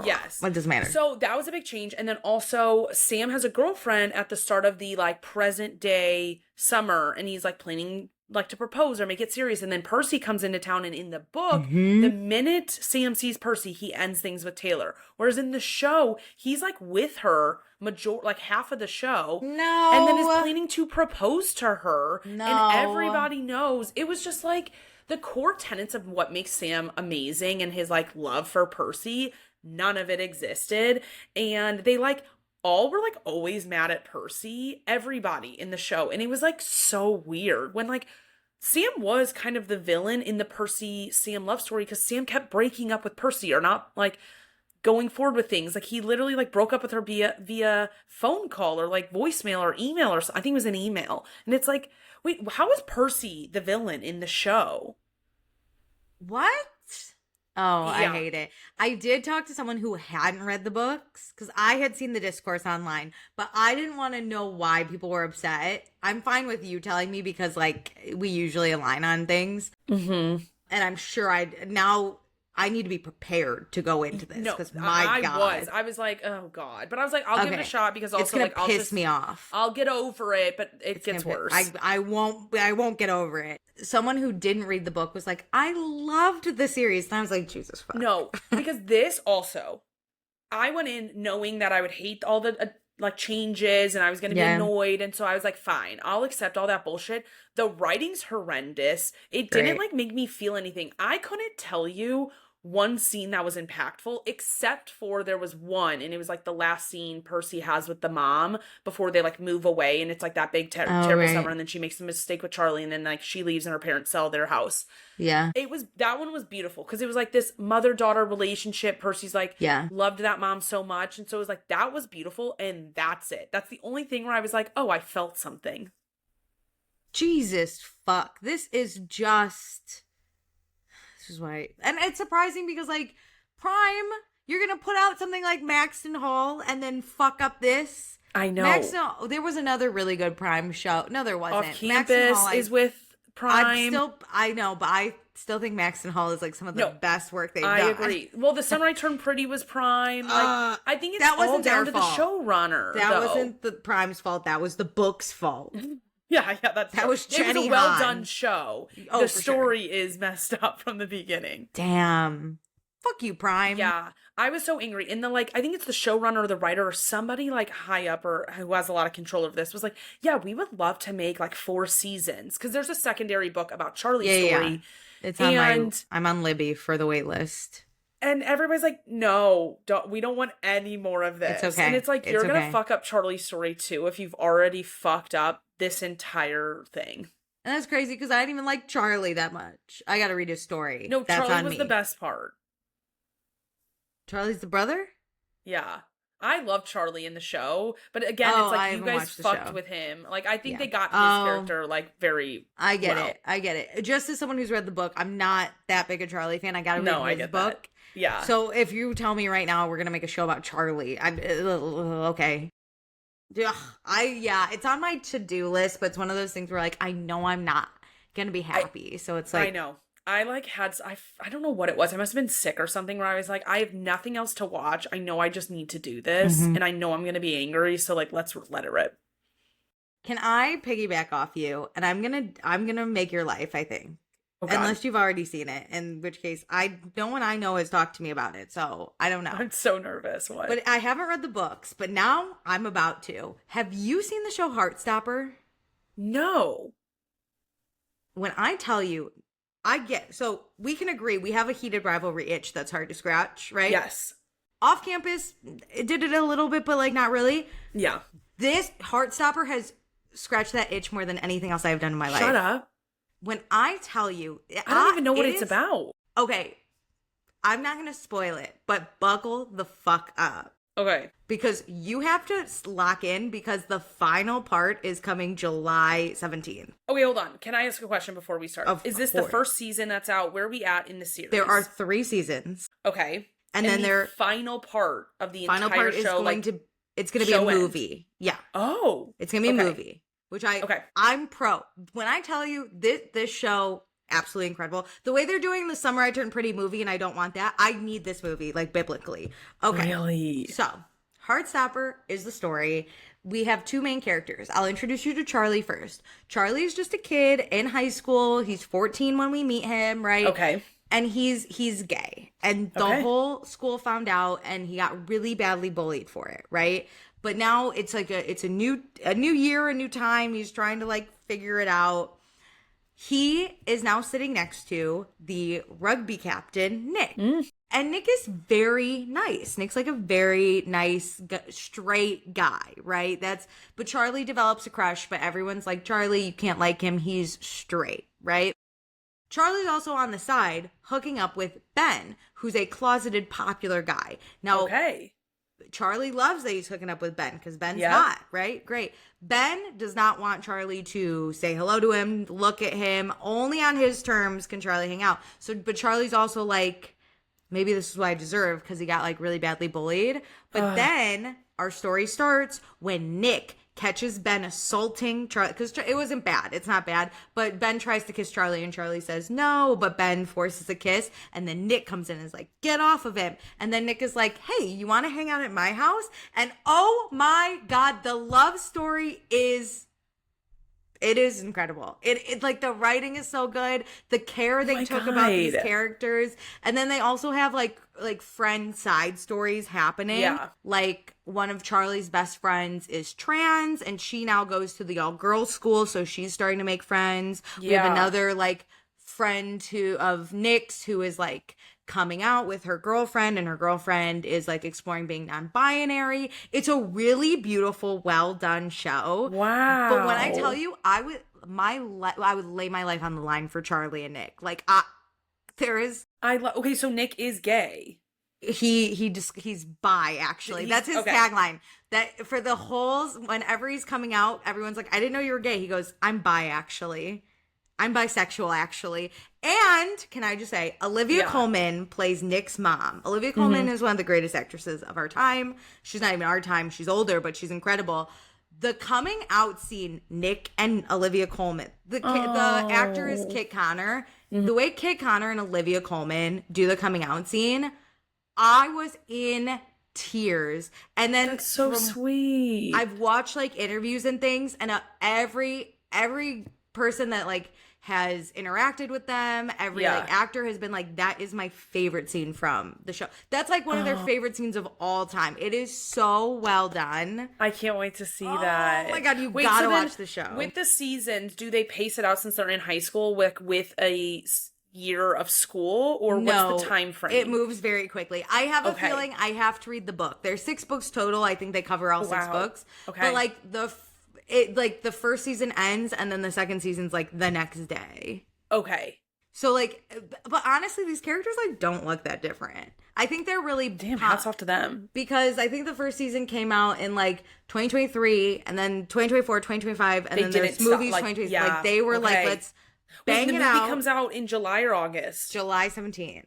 Yes, it doesn't matter. So that was a big change, and then also Sam has a girlfriend at the start of the like present day summer, and he's like planning like to propose or make it serious, and then Percy comes into town, and in the book, the minute Sam sees Percy, he ends things with Taylor, whereas in the show, he's like with her like half of the show, No, and then is planning to propose to her, No. and everybody knows. It was just like the core tenets of what makes Sam amazing and his like love for Percy, none of it existed, and they like all were like always mad at Percy, everybody in the show. And it was like so weird when like Sam was kind of the villain in the Percy Sam love story because Sam kept breaking up with Percy or not like going forward with things. Like he literally like broke up with her via phone call or like voicemail or email or I think it was an email. And it's like, wait, how is Percy the villain in the show? What? Oh, I Yeah. hate it. I did talk to someone who hadn't read the books because I had seen the discourse online, but I didn't want to know why people were upset. I'm fine with you telling me because, like, we usually align on things. Mm-hmm. And I'm sure I need to be prepared to go into this No, because my God. I was like, oh God. But I was like, I'll give it a Okay. shot because It's also gonna like I'll piss just me off. I'll get over it, but it It's gets gonna worse. I won't get over it. Someone who didn't read the book was like, I loved the series. And I was like, Jesus fuck. No, because this also, I went in knowing that I would hate all the like changes and I was going to be Yeah. annoyed. And so I was like, fine, I'll accept all that bullshit. The writing's horrendous. It didn't Right. like make me feel anything. I couldn't tell you one scene that was impactful, except for there was one, and it was like the last scene Percy has with the mom before they like move away, and it's like that big terrible right. summer, and then she makes a mistake with Charlie, and then like she leaves and her parents sell their house. Yeah. That one was beautiful because it was like this mother-daughter relationship. Percy's like Yeah. loved that mom so much, and so it was like that was beautiful, and that's it. That's the only thing where I was like, oh, I felt something. Jesus fuck. This is why. And it's surprising because, like, Prime, you're going to put out something like Maxton Hall and then fuck up this. I know. There was another really good Prime show. No, there wasn't. Off Campus is with Prime. I know, but I still think Maxton Hall is like some of the best work they've done. I agree. Well, The Summer I Turned Pretty was Prime. Like, I think it's that all wasn't down their to fault. the showrunner. That though. wasn't the Prime's fault. That was the book's fault. Yeah, that was It was Jenny a well Han. done show. Oh, The for story is messed up from the beginning. Damn. Fuck you, Prime. Yeah, I was so angry. And I think it's the showrunner or the writer or somebody like high up or who has a lot of control of this was like, yeah, we would love to make like 4 seasons because there's a secondary book about Charlie's story. It's on I'm on Libby for the wait list. And everybody's like, no, we don't want any more of this. It's okay. And it's like, It's you're going okay. to fuck up Charlie's story too if you've already fucked up this entire thing. And that's crazy because I didn't even like Charlie that much. I got to read his story. No, That's Charlie on was me. the best part. Charlie's the brother? Yeah. I love Charlie in the show, but again, Oh, it's I like you haven't guys watched the fucked show. with him. Like I think Yeah. they got his character like very I get well. it. I get it. Just as someone who's read the book, I'm not that big a Charlie fan. I got to read No, I his get book. that. Yeah. So if you tell me right now we're going to make a show about Charlie, I'm okay. Yeah, it's on my to-do list, but it's one of those things where like I know I'm not going to be happy. So it's like I know. I I don't know what it was. I must have been sick or something where I was like, I have nothing else to watch. I know I just need to do this and I know I'm going to be angry. So like, let's let it rip. Can I piggyback off you? And I'm going to make your life, I think. Oh, God. Unless you've already seen it, in which case no one I know has talked to me about it. So I don't know. I'm so nervous. What? But I haven't read the books, but now I'm about to. Have you seen the show Heartstopper? No. When I tell you, so we can agree we have a heated rivalry itch that's hard to scratch, right? Yes. Off campus, it did it a little bit, but like not really. Yeah. This Heartstopper has scratched that itch more than anything else I've done in my life. Shut up. When I tell you, I don't even know what it's about. Okay, I'm not going to spoil it, but buckle the fuck up. Okay. because you have to lock in because the final part is coming July 17th. Okay, hold on. Can I ask a question before we start? Of Is this the course. first season that's out? Where are we at in the series? There are 3 seasons. Okay. And then the final part of the final entire part is show, going to it's going to be a show end. movie. Yeah. Oh. It's going to be a okay. movie, which I'm pro. When I tell you this show, absolutely incredible. The way they're doing the Summer I Turned Pretty movie, and I don't want that. I need this movie, like biblically. Okay. Really? So, Heartstopper is the story. We have 2 main characters. I'll introduce you to Charlie first. Charlie is just a kid in high school. He's 14 when we meet him, right? Okay. And he's gay. And the whole school found out, and he got really badly bullied for it, right? But now it's like it's a new year, a new time. He's trying to like figure it out. He is now sitting next to the rugby captain, Nick. And Nick is very nice. Nick's like a very nice, straight guy, right? But Charlie develops a crush, but everyone's like, Charlie, you can't like him. He's straight, right? Charlie's also on the side hooking up with Ben, who's a closeted popular guy. Now, Charlie loves that he's hooking up with Ben because Ben's hot, right? Great. Ben does not want Charlie to say hello to him, look at him. Only on his terms can Charlie hang out. But Charlie's also like, maybe this is what I deserve because he got like really badly bullied. But then our story starts when Nick catches Ben assaulting Charlie, because it wasn't bad. It's not bad. But Ben tries to kiss Charlie and Charlie says no, but Ben forces a kiss. And then Nick comes in and is like, get off of him. And then Nick is like, hey, you want to hang out at my house? And oh my God, the love story is... It is incredible. It like the writing is so good. The care they took about these characters. And then they also have like friend side stories happening. Yeah. Like one of Charlie's best friends is trans and she now goes to the all girls school. So she's starting to make friends. Yeah. We have another like friend of Nick's who is like coming out with her girlfriend, and her girlfriend is like exploring being non-binary. It's a really beautiful, well done show. Wow. But when I tell you, I would lay my life on the line for Charlie and Nick. Like okay, so Nick is gay. He's bi, actually. That's his tagline. That for the holes, whenever he's coming out, everyone's like, I didn't know you were gay. He goes, I'm bi, actually. I'm bisexual, actually. And can I just say, Olivia Colman plays Nick's mom. Olivia Colman is one of the greatest actresses of our time. She's not even our time. She's older, but she's incredible. The coming out scene, Nick and Olivia Colman. The actor is Kit Connor. The way Kit Connor and Olivia Colman do the coming out scene, I was in tears. And then that's so sweet. I've watched like interviews and things, and every person that like has interacted with them, every like actor has been like, that is my favorite scene from the show. That's like one of their favorite scenes of all time. It is so well done. I can't wait to see that. Oh my God, you gotta watch the show. With the seasons, do they pace it out since they're in high school with a year of school, or what's the time frame? It moves very quickly. I have a feeling I have to read the book. There's 6 books total. I think they cover all 6 books. Okay. But like the first season ends and then the second season's like the next day. Okay. So like, but honestly, these characters like don't look that different. I think they're really hats off to them, because I think the first season came out in like 2023 and then 2024, 2025, and then there's movies 2023. Like they were like, let's bang it out. The movie comes out in July or August? July 17th.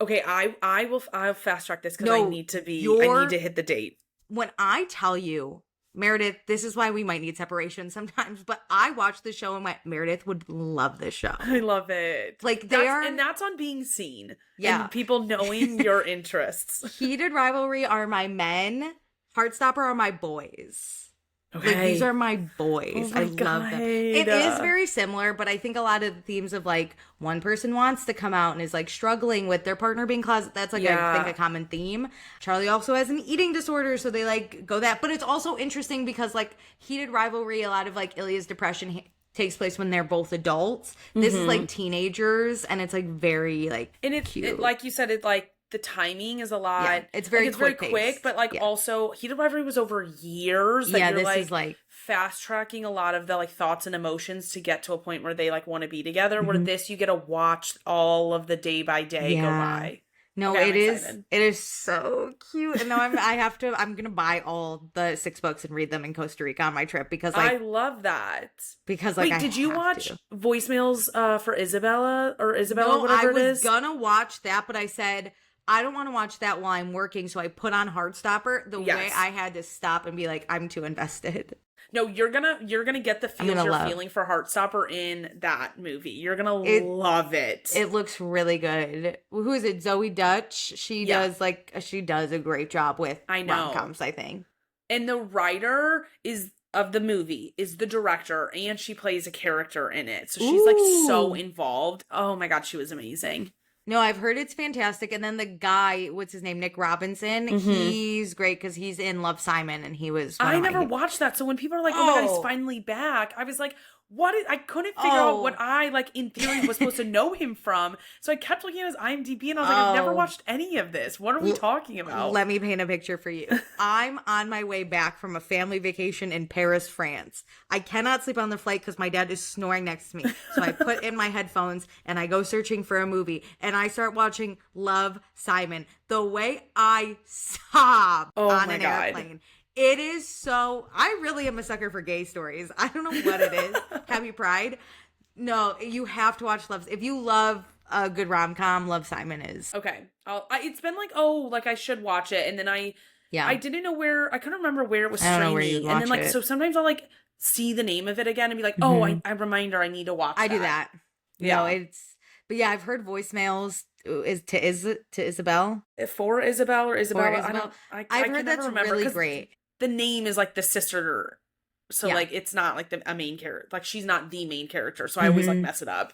Okay, I'll fast track this because I need to hit the date. When I tell you, Meredith, this is why we might need separation sometimes, but I watched the show and went, Meredith would love this show. I love it. Like and that's on Being Seen. Yeah. And people knowing your interests. Heated Rivalry are my men. Heartstopper are my boys. Okay. Like, these are my boys. I love them. It is very similar, but I think a lot of the themes of like one person wants to come out and is like struggling with their partner being closet. That's like I think a common theme. Charlie also has an eating disorder, so they like go that. But it's also interesting because like Heated Rivalry, a lot of like Ilya's depression takes place when they're both adults. This is like teenagers, and it's like very like cute. Like you said, it like the timing is a lot. Yeah, it's very quick, but like also Heated Rivalry was over years. That you're, this is like fast tracking a lot of the like thoughts and emotions to get to a point where they like want to be together. Where this, you get to watch all of the day by day go by. No, Okay, I'm it is. excited. It is so cute. And now I'm gonna buy all the 6 books and read them in Costa Rica on my trip because I like love that. I Wait, did you have watch to. Voicemails for Isabella or Isabella, No, I whatever it was is? gonna watch that, but I said I don't want to watch that while I'm working, so I put on Heartstopper. The way Yes. I had to stop and be like, I'm too invested. No, you're gonna get the feels gonna you're love. feeling for Heartstopper in that movie. You're gonna love it. It looks really good. Who is it? Zoe Dutch. She does a great job with I know. rom-coms, I think. And the writer of the movie is the director, and she plays a character in it. So she's like so involved. Oh my God, she was amazing. No, I've heard it's fantastic. And then the guy, what's his name? Nick Robinson. He's great because he's in Love, Simon, and he was. I never watched that. So when people are like, "Oh my God, he's finally back," I was like, I couldn't figure out what I, like, in theory was supposed to know him from. So I kept looking at his IMDb and I was like, I've never watched any of this. What are we talking about? Let me paint a picture for you. I'm on my way back from a family vacation in Paris, France. I cannot sleep on the flight because my dad is snoring next to me. So I put in my headphones and I go searching for a movie and I start watching Love, Simon. The way I sob on an airplane. It is so, I really am a sucker for gay stories. I don't know what it is. Happy Pride. No, you have to watch Love. If you love a good rom-com, Love, Simon is. Okay. It's been like, I should watch it. And then I didn't know where, I couldn't remember where it was streaming. And then so sometimes I'll like see the name of it again and be like, oh, I reminder, I need to watch that. I do that. Yeah. No, but yeah, I've heard voicemails to Isabel. For Isabel or Isabella. I've heard that's really great. The name is like the sister, so like it's not like a main character. Like she's not the main character, so I always like mess it up.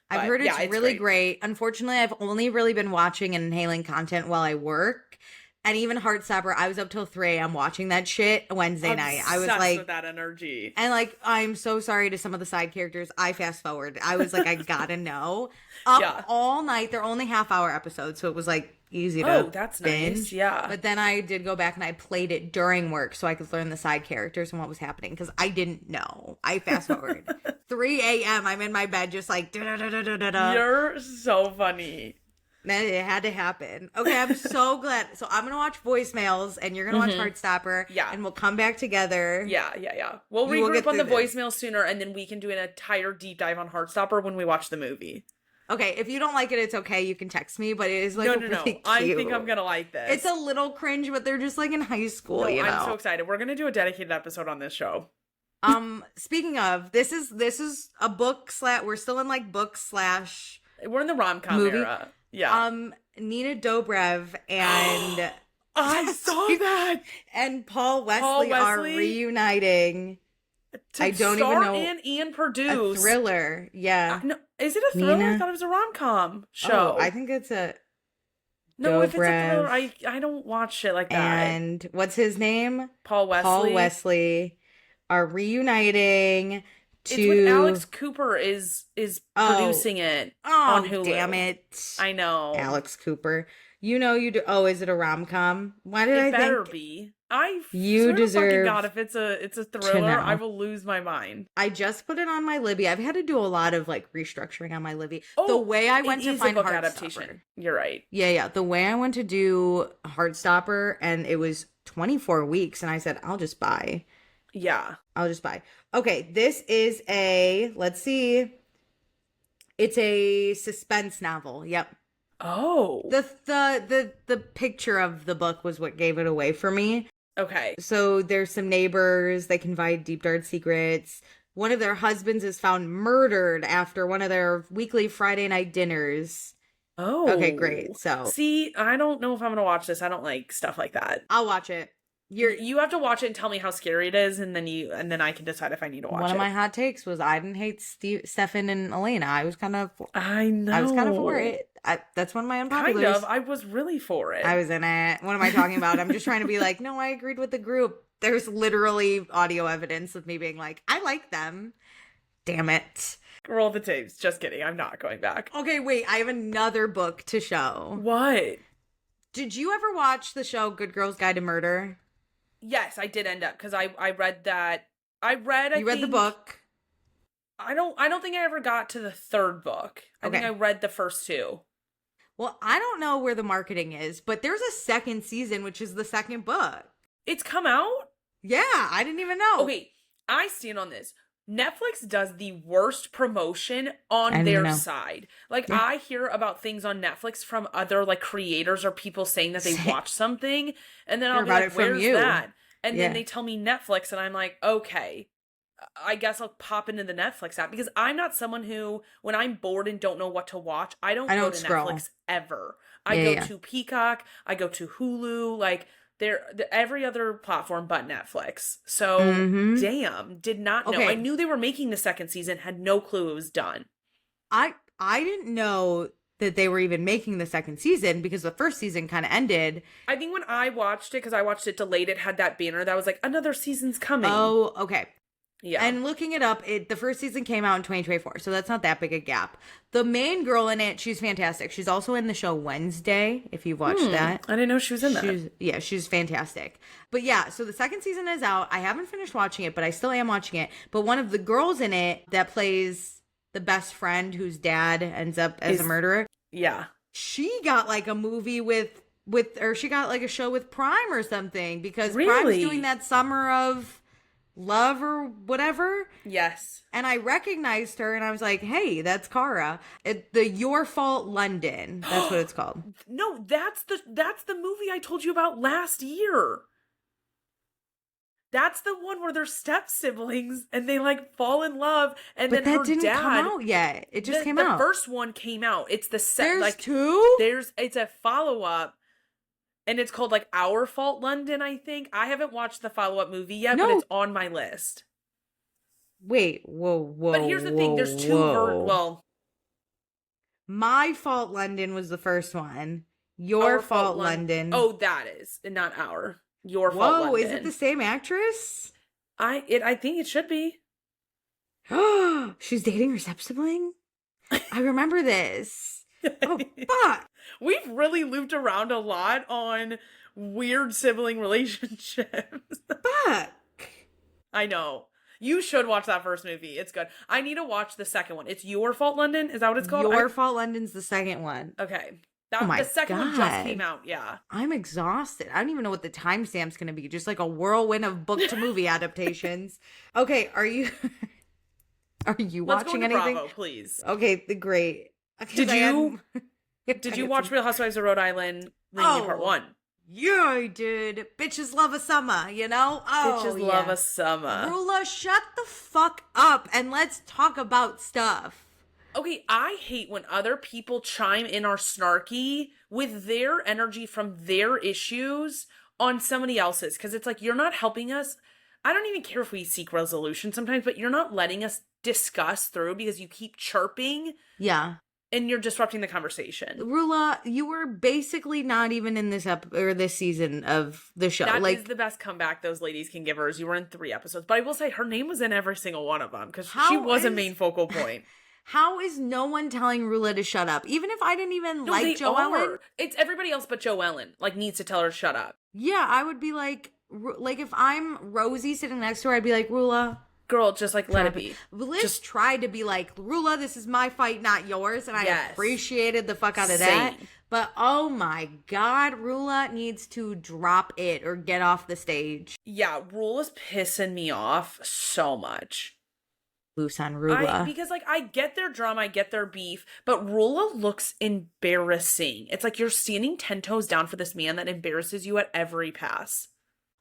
I've heard it's really great. Unfortunately, I've only really been watching and inhaling content while I work. And even Heartstopper, I was up till 3 a.m. watching that shit Wednesday night. I was like, with that energy. And like, I'm so sorry to some of the side characters. I fast forward. I was like, I gotta know. All night. They're only half-hour episodes, so it was like easy to that's binge. Nice. Yeah. But then I did go back and I played it during work so I could learn the side characters and what was happening because I didn't know. I fast forward. 3 a.m. I'm in my bed just like da-da-da-da-da-da. You're so funny. It had to happen. Okay, I'm so glad. So I'm going to watch Voicemails and you're going to watch Heartstopper. Yeah. And we'll come back together. Yeah. We'll regroup on the voicemail sooner and then we can do an entire deep dive on Heartstopper when we watch the movie. Okay, if you don't like it, it's okay. You can text me, but it is like really cute. I think I'm going to like this. It's a little cringe, but they're just like in high school, you know? I'm so excited. We're going to do a dedicated episode on this show. Speaking of, this is a book / we're still in like book / we're in the rom-com era. Yeah. Nina Dobrev and I saw that. And Paul Wesley are reuniting. I don't even know. And produce a thriller. Yeah. No, is it a thriller? Nina? I thought it was a rom-com show. Oh, I think it's a No, if it's a thriller, I don't watch shit like that. And what's his name? Paul Wesley. Paul Wesley are reuniting. It's when Alex Cooper is producing it on Hulu. Damn it. I know. Alex Cooper. You know you do. Oh, is it a rom-com? Why did I think? It better be. You deserve. God, if it's a thriller, I will lose my mind. I just put it on my Libby. I've had to do a lot of like restructuring on my Libby. The way I went to find Heartstopper. Adaptation. You're right. Yeah. The way I went to do Heartstopper, and it was 24 weeks, and I said I'll just buy. Yeah. I'll just buy. Okay, this is let's see. It's a suspense novel. Yep. Oh. The picture of the book was what gave it away for me. Okay. So there's some neighbors, they confide deep dark secrets. One of their husbands is found murdered after one of their weekly Friday night dinners. Oh. Okay, great. So see, I don't know if I'm gonna watch this. I don't like stuff like that. I'll watch it. You have to watch it and tell me how scary it is, and then I can decide if I need to watch it. One of my hot takes was I didn't hate Stefan and Elena. I was kind of for it. That's one of my unpopulars. Kind of. I was really for it. I was in it. What am I talking about? I'm just trying to be like, no, I agreed with the group. There's literally audio evidence of me being like, I like them. Damn it. Roll the tapes. Just kidding. I'm not going back. Okay, wait. I have another book to show. What? Did you ever watch the show Good Girl's Guide to Murder? Yes, I did end up because I read that. You read the book. I don't think I ever got to the third book. I think I read the first two. Well, I don't know where the marketing is, but there's a second season, which is the second book. It's come out? Yeah, I didn't even know. Okay, I stand on this. Netflix does the worst promotion on I their know. side. Like, Yeah. I hear about things on Netflix from other, like, creators or people saying that they Same. watch something, and then I'll Hear be about like, it from where's you. that? And then Yeah. they tell me Netflix, and I'm like, okay, I guess I'll pop into the Netflix app, because I'm not someone who, when I'm bored and don't know what to watch, I don't go to scroll. Netflix ever. I Yeah, go yeah. to Peacock, I go to Hulu, like, every other platform but Netflix. So, Mhm. damn, did not know. Okay. I knew they were making the second season, had no clue it was done. I didn't know that they were even making the second season because the first season kind of ended. I think when I watched it, because I watched it delayed, it had that banner that was like, another season's coming. Oh, okay. Yeah. And looking it up, the first season came out in 2024, so that's not that big a gap. The main girl in it, she's fantastic. She's also in the show Wednesday, if you've watched that. I didn't know she was in that. She's fantastic. But yeah, so the second season is out. I haven't finished watching it, but I still am watching it. But one of the girls in it that plays the best friend whose dad ends up as a murderer, Yeah. she got like a movie or she got like a show with Prime or something, because Prime's Really? doing that Summer of Love or whatever. Yes. And I recognized her and I was like, hey, that's Cara. The Your Fault London. That's what it's called. No, that's the movie I told you about last year. That's the one where they're step siblings and they like fall in love, and But then that her didn't dad, come out yet. It just came out. The first one came out. It's the There's like two? it's a follow-up, and it's called like Our Fault London, I think. I haven't watched the follow-up movie yet, but No. it's on my list. Wait, whoa. But here's the thing, there's two well, My Fault London was the first one. Your Our Fault London. Oh, that is, and not Our. Your Fault London. Whoa, is it the same actress? I think it should be. She's dating her step-sibling? I remember this. Oh, fuck. We've really looped around a lot on weird sibling relationships. Fuck. I know. You should watch that first movie. It's good. I need to watch the second one. It's Your Fault London? Is that what it's called? Your Fault London's the second one. Okay. Oh my the second one just God. came out, yeah. I'm exhausted. I don't even know what the timestamp's going to be. Just like a whirlwind of book to movie adaptations. Okay, are you Let's go watching into anything? Bravo, please. Okay, great. Did you watch Real Housewives of Rhode Island Reunion Part 1? Yeah, I did. Bitches love a summer, you know? Oh, Bitches love a summer. Rula, shut the fuck up and let's talk about stuff. Okay, I hate when other people chime in or snarky with their energy from their issues on somebody else's, because it's like, you're not helping us. I don't even care if we seek resolution sometimes, but you're not letting us discuss through because you keep chirping. Yeah. And you're disrupting the conversation. Rula, you were basically not even in this season of the show. That is the best comeback those ladies can give her, is you were in 3 episodes. But I will say her name was in every single one of them, because she was a main focal point. How is no one telling Rula to shut up? Even if I didn't even like Joellen? It's everybody else but Joellen, like, needs to tell her to shut up. Yeah, I would be like if I'm Rosie sitting next to her, I'd be like, Rula. Girl, just like, let it be. Liz tried to be like, Rula, this is my fight, not yours. And I appreciated the fuck out of that. But oh my God, Rula needs to drop it or get off the stage. Yeah, Rula's pissing me off so much. Loose on Rula. Because, like, I get their drama, I get their beef, but Rula looks embarrassing. It's like you're standing 10 toes down for this man that embarrasses you at every pass.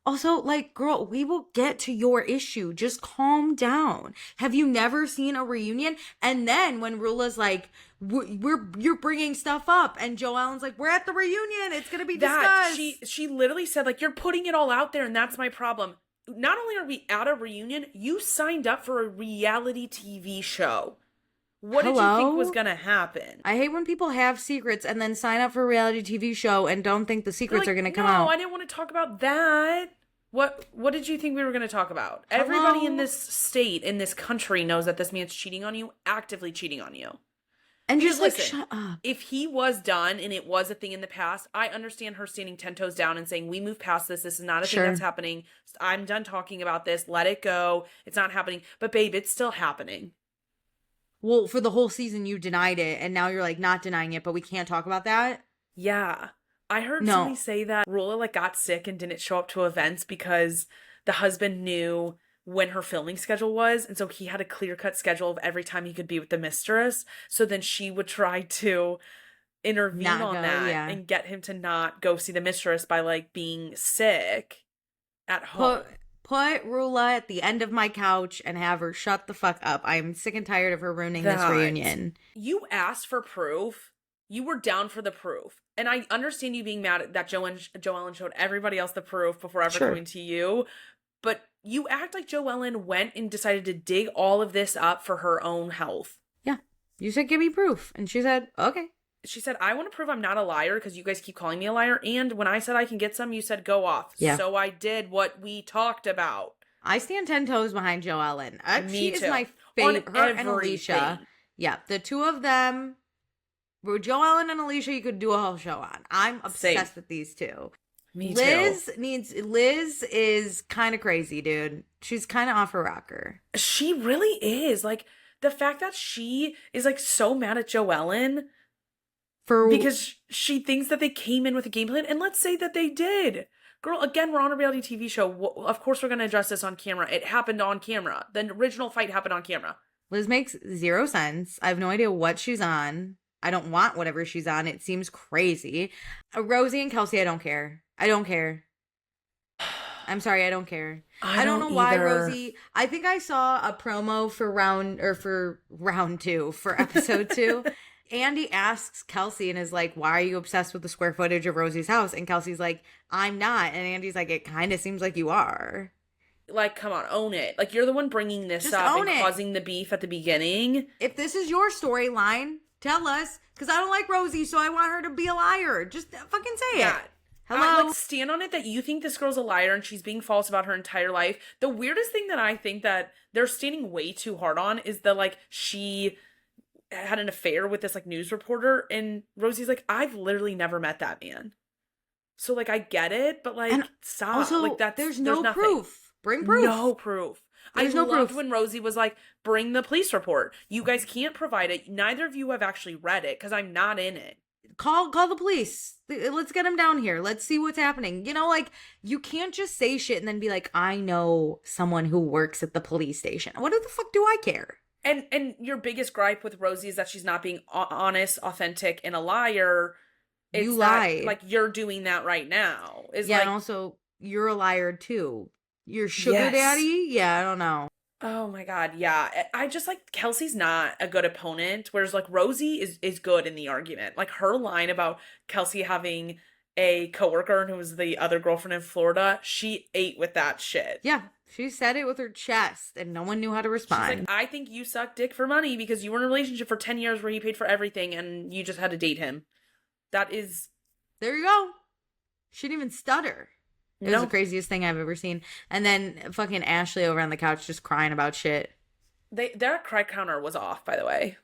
Also, like, girl, we will get to your issue. Just calm down. Have you never seen a reunion? And then when Rula's like, you're bringing stuff up, and Joellen's like, we're at the reunion. It's gonna be discussed. She literally said, like, you're putting it all out there, and that's my problem. Not only are we at a reunion, you signed up for a reality TV show. What did you think was gonna happen? I hate when people have secrets and then sign up for a reality TV show and don't think the secrets are gonna come out. No, I didn't want to talk about that. What did you think we were gonna talk about? Everybody in this state, in this country, knows that this man's cheating on you, actively cheating on you. And just like, listen, shut up. If he was done and it was a thing in the past, I understand her standing 10 toes down and saying, we move past this. This is not a thing that's happening. I'm done talking about this. Let it go. It's not happening. But babe, it's still happening. Well, for the whole season you denied it, and now you're like not denying it, but we can't talk about that. Yeah. I heard somebody No. say that Rula like got sick and didn't show up to events because the husband knew when her filming schedule was, and so he had a clear-cut schedule of every time he could be with the mistress. So then she would try to intervene Not on go, that yeah. and get him to not go see the mistress by like being sick at home. Put Rula at the end of my couch and have her shut the fuck up. I'm sick and tired of her ruining this That reunion. you asked for proof. You were down for the proof. And I understand you being mad at that Joellen showed everybody else the proof before ever coming to you. But you act like Joellen went and decided to dig all of this up for her own health. Yeah. You said, give me proof. And she said, okay. She said, I want to prove I'm not a liar because you guys keep calling me a liar. And when I said I can get some, you said go off. Yeah. So I did what we talked about. I stand 10 toes behind Joellen. She is too. my favorite. On Her and everything. Alicia. Yeah. The two of them. Joellen and Alicia, you could do a whole show on. I'm obsessed with these two. Me Liz too. Liz is kind of crazy, dude. She's kind of off her rocker. She really is. Like, the fact that she is, like, so mad at Joellen because she thinks that they came in with a game plan. And let's say that they did. Girl, again, we're on a reality TV show. Of course we're going to address this on camera. It happened on camera. The original fight happened on camera. Liz makes zero sense. I have no idea what she's on. I don't want whatever she's on. It seems crazy. Rosie and Kelsey, I don't care. I don't care. I'm sorry, I don't care. I don't know why Rosie. I think I saw a promo for round 2 for episode 2. Andy asks Kelsey and is like, why are you obsessed with the square footage of Rosie's house? And Kelsey's like, I'm not. And Andy's like, it kind of seems like you are. Like, come on, own it. Like, you're the one bringing this Just up own and it. causing the beef at the beginning. If this is your storyline, tell us. Because I don't like Rosie, so I want her to be a liar. Just fucking say it. Hello? Like, stand on it that you think this girl's a liar and she's being false about her entire life. The weirdest thing that I think that they're standing way too hard on is that, like, she had an affair with this, like, news reporter, and Rosie's like, I've literally never met that man. So, like, I get it, but, like, stop. Also, like, there's nothing. proof. Bring proof. No proof. There's I no loved proof. when Rosie was like, bring the police report. You guys can't provide it. Neither of you have actually read it because I'm not in it. Call the police. Let's get them down here. Let's see what's happening. You know, like, you can't just say shit and then be like, I know someone who works at the police station. What the fuck do I care? And your biggest gripe with Rosie is that she's not being honest, authentic, and a liar. You lied. Like, you're doing that right now. Yeah, and also, you're a liar too. Your sugar daddy? Yeah, I don't know. Oh my God, yeah. I just, like, Kelsey's not a good opponent, whereas, like, Rosie is good in the argument. Like, her line about Kelsey having a coworker who was the other girlfriend in Florida, she ate with that shit. Yeah, she said it with her chest, and no one knew how to respond. She's like, I think you suck dick for money because you were in a relationship for 10 years where he paid for everything and you just had to date him. That is... There you go. She didn't even stutter. It was the craziest thing I've ever seen. And then fucking Ashley over on the couch just crying about shit. Their cry counter was off, by the way.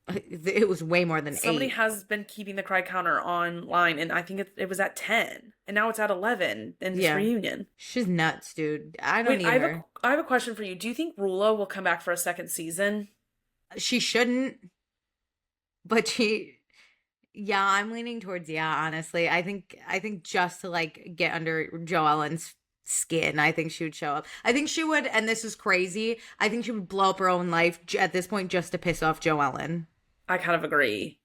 It was way more than 8. Somebody has been keeping the cry counter online, and I think it was at 10. And now it's at 11 in this reunion. She's nuts, dude. I don't need her. I have a question for you. Do you think Rula will come back for a second season? She shouldn't. But yeah, I'm leaning towards honestly. I think just to, like, get under Joellen's skin, I think she would show up. I think she would, and this is crazy, I think she would blow up her own life at this point just to piss off Joellen. I kind of agree.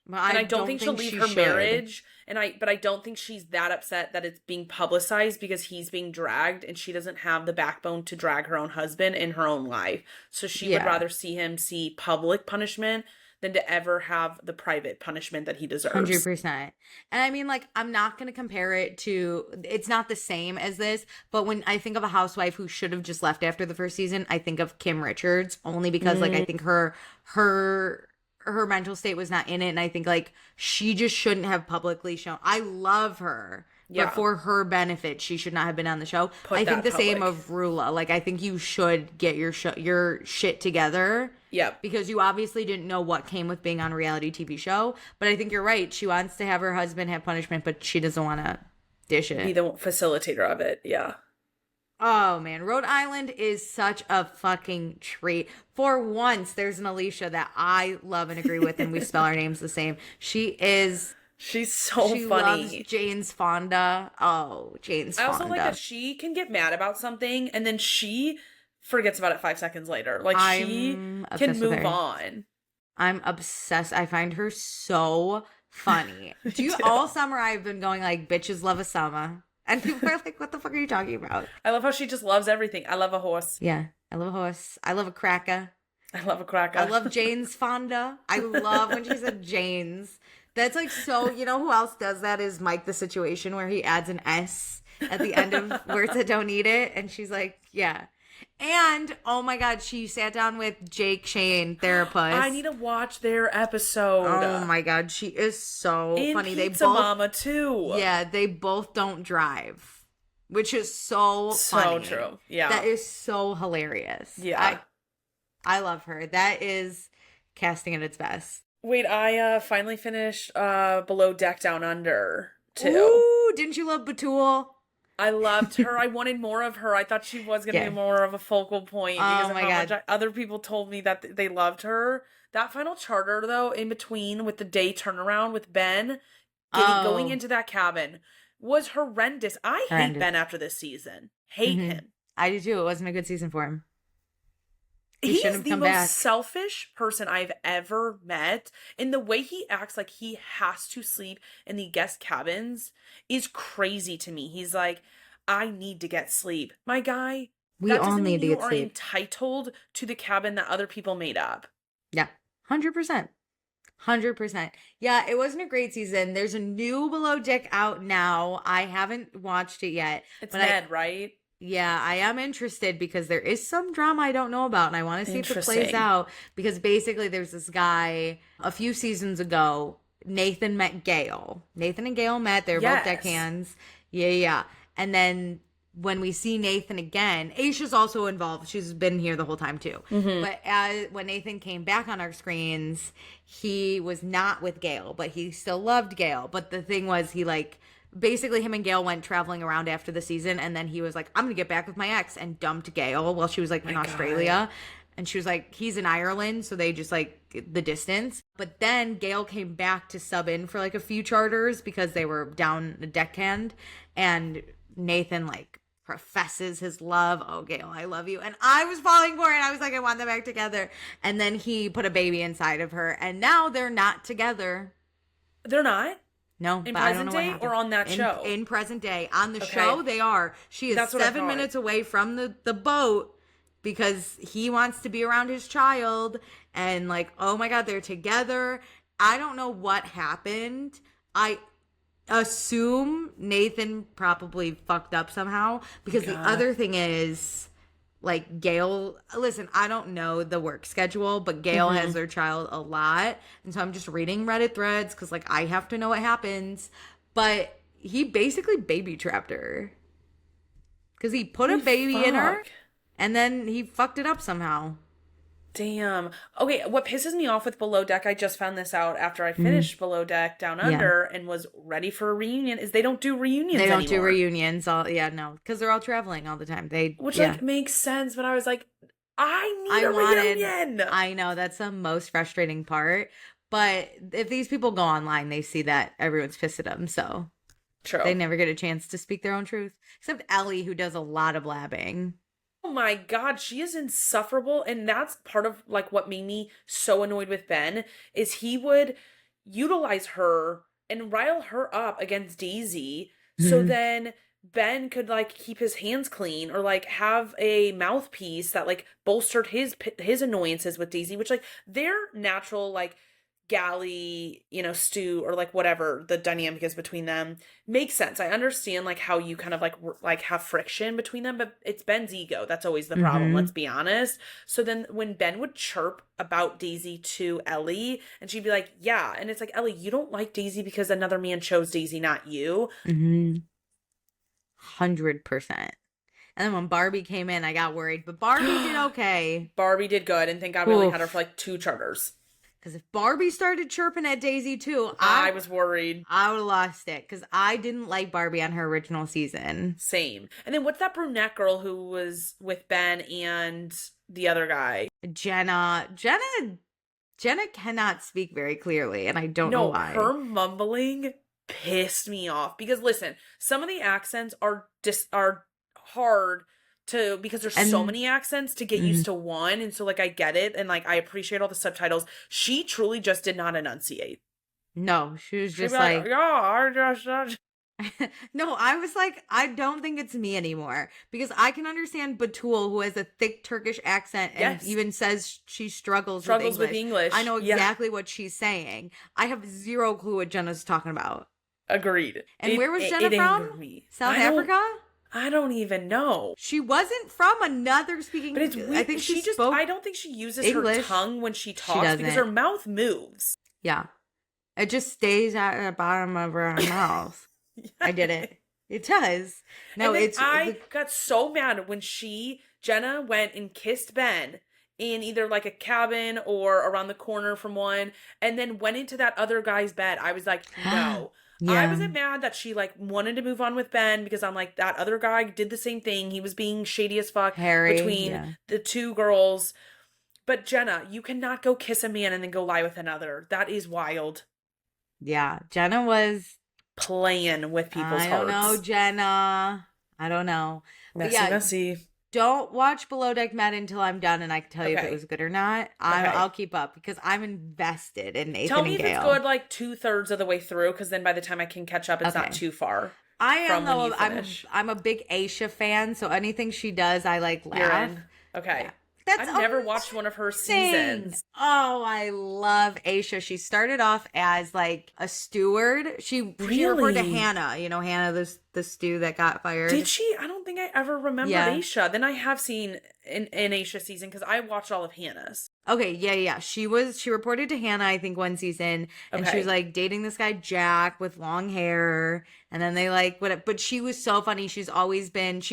But I don't think she'll leave her marriage, but I don't think she's that upset that it's being publicized because he's being dragged and she doesn't have the backbone to drag her own husband in her own life. So she would rather see him see public punishment than to ever have the private punishment that he deserves. 100%. And I mean, like, I'm not going to compare it to, it's not the same as this, but when I think of a housewife who should have just left after the first season, I think of Kim Richards, only because, like, I think her mental state was not in it, and I think, like, she just shouldn't have publicly shown. I love her. Yeah. But for her benefit, she should not have been on the show. I think the same of Rula. Like, I think you should get your shit together. Yeah. Because you obviously didn't know what came with being on a reality TV show. But I think you're right. She wants to have her husband have punishment, but she doesn't want to dish it. Be the facilitator of it. Yeah. Oh man, Rhode Island is such a fucking treat. For once, there's an Alicia that I love and agree with, and we spell our names the same. She's so She loves funny. Jane's Fonda. Oh, Jane's I also like that Fonda. she can get mad about something and then she forgets about it 5 seconds later. Like she I'm can obsessed with move her. on. I'm obsessed. I find her so funny. Me Do you too. all summer I've been going like bitches love a summer. And people are like, what the fuck are you talking about? I love how she just loves everything. I love a horse. Yeah. I love a horse. I love a cracker. I love a cracker. I love Jane's Fonda. I love when she said Jane's. That's like so, you know who else does that is Mike the Situation where he adds an S at the end of words that don't need it. And she's like, yeah. And oh my God, she sat down with Jake Shane, therapist. I need to watch their episode. Oh my God, she is so In funny. Pizza Mama too. Yeah, they both don't drive, which is so funny. So true. Yeah. That is so hilarious. Yeah. I love her. That is casting at its best. Wait, I finally finished Below Deck Down Under too. Ooh, didn't you love Batul? I loved her. I wanted more of her. I thought she was going to be more of a focal point because of how much other people told me that they loved her. That final charter, though, in between with the day turnaround with Ben going into that cabin was horrendous. I hate Ben after this season. Hate him. I do too. It wasn't a good season for him. He's the most selfish person I've ever met. And the way he acts like he has to sleep in the guest cabins is crazy to me. He's like, I need to get sleep. My guy, we all need to get sleep. You are entitled to the cabin that other people made up. Yeah, 100%. 100%. Yeah, it wasn't a great season. There's a new Below Deck out now. I haven't watched it yet. It's Ned, right? Yeah, I am interested because there is some drama I don't know about and I want to see if it plays out because basically there's this guy a few seasons ago, Nathan met Gail. Nathan and Gail met, they were both deckhands. Yeah. And then when we see Nathan again, Aisha's also involved. She's been here the whole time too. But when Nathan came back on our screens, he was not with Gail, but he still loved Gail. But the thing was basically him and Gail went traveling around after the season and then he was like, I'm gonna get back with my ex and dumped Gail while she was in Australia. And she was like, he's in Ireland, so they just the distance. But then Gail came back to sub in for a few charters because they were down a deckhand and Nathan professes his love. Oh, Gail, I love you. And I was falling for it. I was like, I want them back together. And then he put a baby inside of her and now they're not together. They're not? No, in present day or on that show? In present day. On the show, they are. She is 7 minutes away from the boat because he wants to be around his child. And oh my God, they're together. I don't know what happened. I assume Nathan probably fucked up somehow because the other thing is... Gail, listen, I don't know the work schedule, but Gail has their child a lot. And so I'm just reading Reddit threads because, I have to know what happens. But he basically baby trapped her. Because he put a baby in her and then he fucked it up somehow. Damn. Okay, what pisses me off with Below Deck, I just found this out after I finished Below Deck Down Under and was ready for a reunion, is they don't do reunions anymore. They don't do reunions. Because they're all traveling all the time. Which makes sense, but I was like, I need a reunion. I know, that's the most frustrating part. But if these people go online, they see that everyone's pissed at them, so true. They never get a chance to speak their own truth. Except Ellie, who does a lot of blabbing. Oh my God, she is insufferable. And that's part of what made me so annoyed with Ben is he would utilize her and rile her up against Daisy. So then Ben could keep his hands clean or have a mouthpiece that bolstered his annoyances with Daisy, which their natural galley, stew or whatever the dynamic is between them makes sense. I understand how you kind of have friction between them, but it's Ben's ego that's always the problem, let's be honest. So then when Ben would chirp about Daisy to Ellie and she'd be like, yeah, and it's Ellie, you don't like Daisy because another man chose Daisy, not you. 100%. And then when Barbie came in, I got worried, but Barbie did okay. Barbie did good, and thank God we only had her for 2 charters. Because if Barbie started chirping at Daisy too, I was worried. I would have lost it because I didn't like Barbie on her original season. Same. And then what's that brunette girl who was with Ben and the other guy? Jenna cannot speak very clearly, and I don't know why. Her mumbling pissed me off because listen, some of the accents are hard to, because there's so many accents to get used to one, and so like I get it, and like I appreciate all the subtitles. She truly just did not enunciate. No, she was just like, yeah, I just no, I was like, I don't think it's me anymore, because I can understand Batul, who has a thick Turkish accent and even says she struggles with English. I know exactly what she's saying. I have zero clue what Jenna's talking about. Agreed. And where was Jenna from? South Africa? I don't even know. She wasn't from another speaking. But it's weird. I think she just spoke I don't think she uses English. her tongue when she talks because her mouth moves. Yeah. It just stays at the bottom of her mouth. Yes. I did it. It does. No, I got so mad when Jenna went and kissed Ben in either like a cabin or around the corner from one, and then went into that other guy's bed. I was like, no. Yeah. I wasn't mad that she like wanted to move on with Ben, because I'm like, that other guy did the same thing. He was being shady as fuck between the two girls. But Jenna, you cannot go kiss a man and then go lie with another. That is wild. Yeah, Jenna was playing with people's hearts. I don't know, Jenna. I don't know. Messy. Don't watch Below Deck Med until I'm done and I can tell you if it was good or not. I'll keep up because I'm invested in Nathan and Gail. Tell me if it's good like 2/3 of the way through, because then by the time I can catch up, it's not too far. I am though. I'm a big Aisha fan, so anything she does, I like laugh. You're in. Okay. Yeah. I've never watched one of her seasons. Oh, I love Aisha. She started off as like a steward. She referred to Hannah. You know, Hannah, the stew that got fired. Did she? I don't think I ever remembered Aisha. Then I have seen an Aisha season because I watched all of Hannah's. Okay, yeah. She reported to Hannah, I think, one season, and she was like dating this guy Jack with long hair, and then they like but she was so funny. She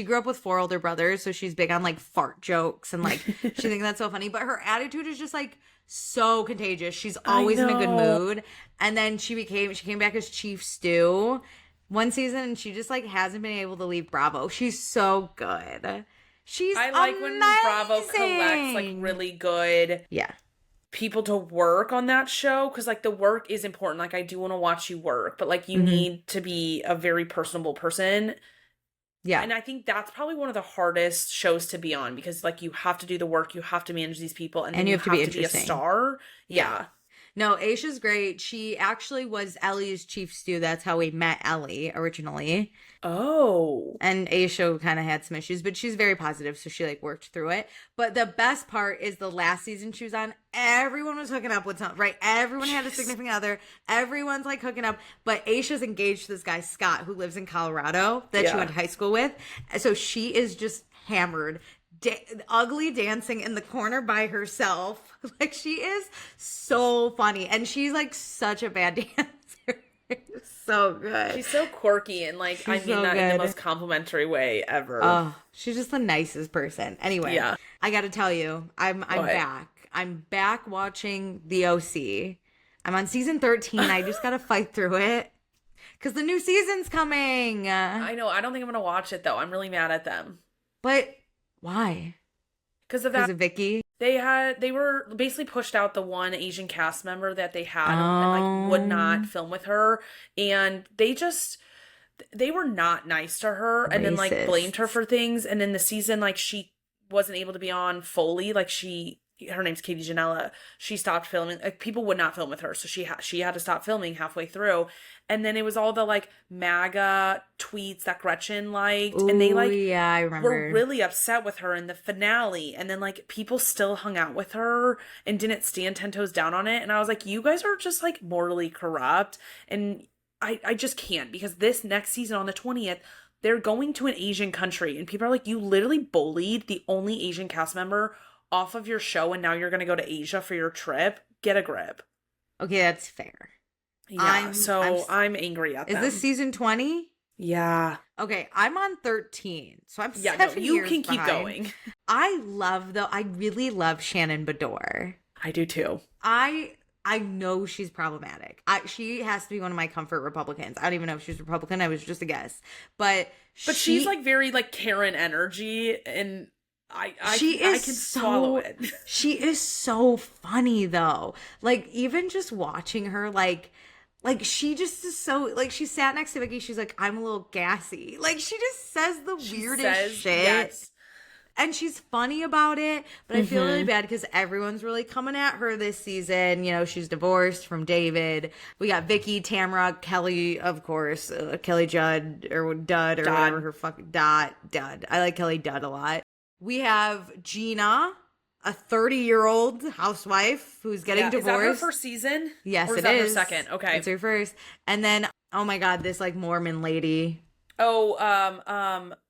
grew up with 4 older brothers, so she's big on like fart jokes and like she thinks that's so funny, but her attitude is just like so contagious. She's always in a good mood. And then she came back as Chief Stew one season, and she just like hasn't been able to leave Bravo. She's so good. I like amazing. When Bravo collects like really good people to work on that show, because like the work is important. Like I do want to watch you work, but like you need to be a very personable person. Yeah. And I think that's probably one of the hardest shows to be on, because like you have to do the work, you have to manage these people, and then you have to be a star. Yeah. No, Aisha's great. She actually was Ellie's Chief Stew. That's how we met Ellie originally. Oh. And Aisha kind of had some issues, but she's very positive, so she like worked through it. But the best part is the last season she was on, everyone was hooking up with something, right? Everyone had a significant other. Everyone's like hooking up. But Aisha's engaged to this guy, Scott, who lives in Colorado that she went to high school with. So she is just hammered. Ugly dancing in the corner by herself. Like she is so funny, and she's like such a bad dancer. So good. She's so quirky, and like she's that in the most complimentary way ever. Oh, she's just the nicest person. Anyway, I got to tell you, I'm back. I'm back watching The OC. I'm on season 13. I just got to fight through it because the new season's coming. I know. I don't think I'm gonna watch it though. I'm really mad at them. But why? Because of that. Because of Vicky? They were basically pushed out the one Asian cast member that they had and like would not film with her. And they were not nice to her. Racist. And then like blamed her for things. And then the season, like she wasn't able to be on fully. Like her name's Katie Janela. She stopped filming. Like people would not film with her. So she had to stop filming halfway through. And then it was all the like MAGA tweets that Gretchen liked. Ooh, and they like I remember. Were really upset with her in the finale. And then like people still hung out with her and didn't stand 10 toes down on it. And I was like, you guys are just like morally corrupt. And I just can't, because this next season on the 20th, they're going to an Asian country. And people are like, you literally bullied the only Asian cast member off of your show, and now you're going to go to Asia for your trip. Get a grip. Okay, that's fair. Yeah, I'm angry at them. Is this season 20? Yeah. Okay, I'm on 13, so I'm 7 years you can keep going. I really love Shannon Bedore. I do too. I I know she's problematic. She has to be one of my comfort Republicans. I don't even know if she's Republican. I was just a guess. But she's like very like Karen energy, and I can swallow it. She is so funny though. Like even just watching her, like she just is so, like, she sat next to Vicky. She's like, I'm a little gassy. Like she just says the weirdest shit. Yes. And she's funny about it, but I feel really bad because everyone's really coming at her this season. You know, she's divorced from David. We got Vicky, Tamara, Kelly, of course, Kelly Judd or Dud or whatever her fucking Dud. I like Kelly Dud a lot. We have Gina, a 30-year-old housewife who's getting divorced. Is that her first season? Yes, or is it that is. Her second. Okay, it's her first. And then, oh my God, this like Mormon lady. Oh,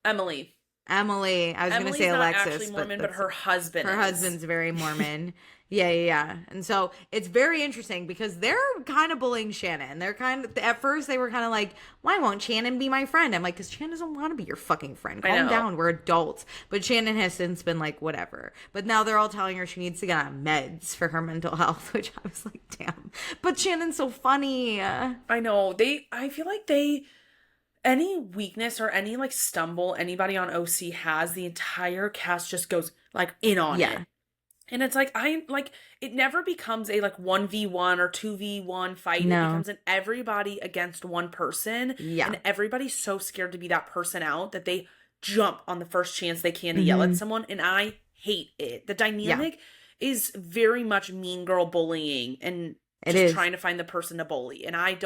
Emily. I was going to say Alexis. Not actually Mormon, but her husband Her husband's very Mormon. Yeah. And so it's very interesting because they're kind of bullying Shannon. They're kind of, at first they were kind of like, why won't Shannon be my friend? I'm like, because Shannon doesn't want to be your fucking friend. Calm down. We're adults. But Shannon has since been like, whatever. But now they're all telling her she needs to get on meds for her mental health, which I was like, damn. But Shannon's so funny. I know. I feel like any weakness or any like stumble anybody on OC has, the entire cast just goes like in on it. And it's like, it never becomes a like 1v1 or 2v1 fight. No. It becomes an everybody against one person. Yeah. And everybody's so scared to be that person out that they jump on the first chance they can to yell at someone. And I hate it. The dynamic is very much mean girl bullying and just trying to find the person to bully. And I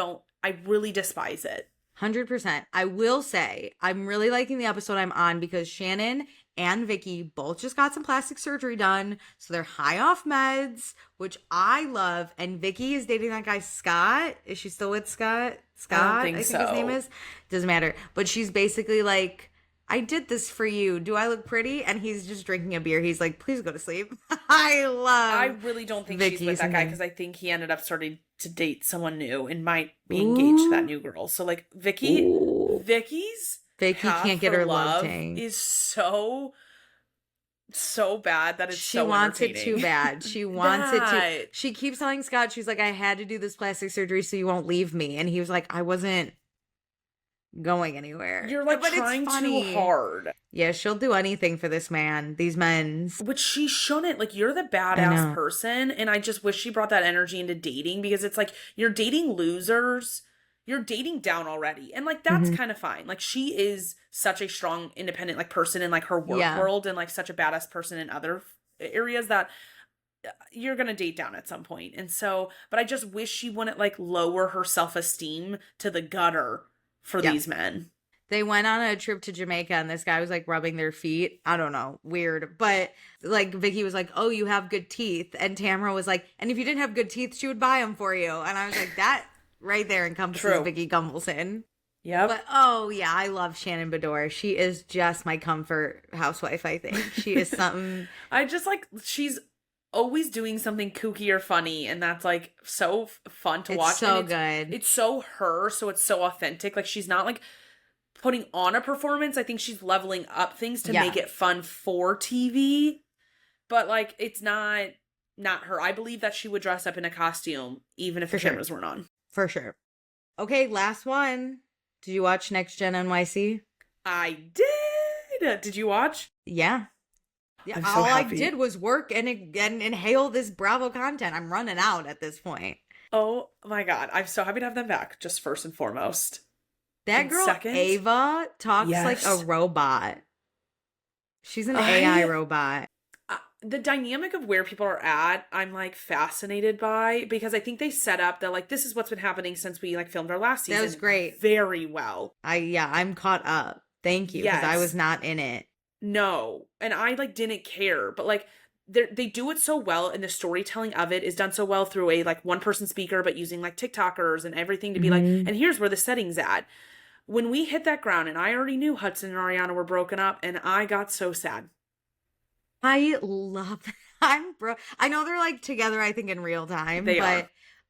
really despise it. 100%. I will say I'm really liking the episode I'm on because Shannon and Vicky both just got some plastic surgery done. So they're high off meds, which I love. And Vicky is dating that guy, Scott. Is she still with Scott? I think his name is. Doesn't matter. But she's basically like, I did this for you. Do I look pretty? And he's just drinking a beer. He's like, please go to sleep. I really don't think she's with that guy because I think he ended up starting to date someone new and might be engaged to that new girl. So like Vicky can't get her love tank. Is so bad that it's she wants it too bad. She wants it too. She keeps telling Scott, she's like, I had to do this plastic surgery so you won't leave me. And he was like, I wasn't going anywhere. You're like trying too hard. Yeah, she'll do anything for this man, these men. Which she shouldn't. Like, you're the badass person, and I just wish she brought that energy into dating because it's like you're dating losers. You're dating down already. And like that's kind of fine. Like she is such a strong, independent like person in like her work world and like such a badass person in other areas that you're going to date down at some point. And so, but I just wish she wouldn't like lower her self-esteem to the gutter for these men. They went on a trip to Jamaica and this guy was like rubbing their feet. I don't know. Weird. But like Vicky was like, oh, you have good teeth. And Tamara was like, and if you didn't have good teeth, she would buy them for you. And I was like, that right there encompasses Vicky Gunvalson. Yeah. But oh yeah, I love Shannon Bedore. She is just my comfort housewife, I think. She is something. I just like, she's always doing something kooky or funny, and that's like so fun to watch. So good. It's so her, so it's so authentic. Like she's not like putting on a performance. I think she's leveling up things to make it fun for TV. But like it's not her. I believe that she would dress up in a costume even if the cameras weren't on. For sure. Okay, last one. Did you watch Next Gen NYC? I did. Did you watch? Yeah. Yeah, all I did was work and inhale this Bravo content. I'm running out at this point. Oh my God. I'm so happy to have them back, just first and foremost. That girl, Ava, talks like a robot. She's an AI robot. The dynamic of where people are at, I'm like fascinated by, because I think they set up that like, this is what's been happening since we like filmed our last season. That was great. Very well. I'm caught up. Thank you. Because I was not in it. No. And I like didn't care, but like they do it so well, and the storytelling of it is done so well through a like one person speaker, but using like TikTokers and everything to be like, and here's where the setting's at. When we hit that ground, and I already knew Hudson and Ariana were broken up, and I got so sad. I love I know they're like together, I think in real time, but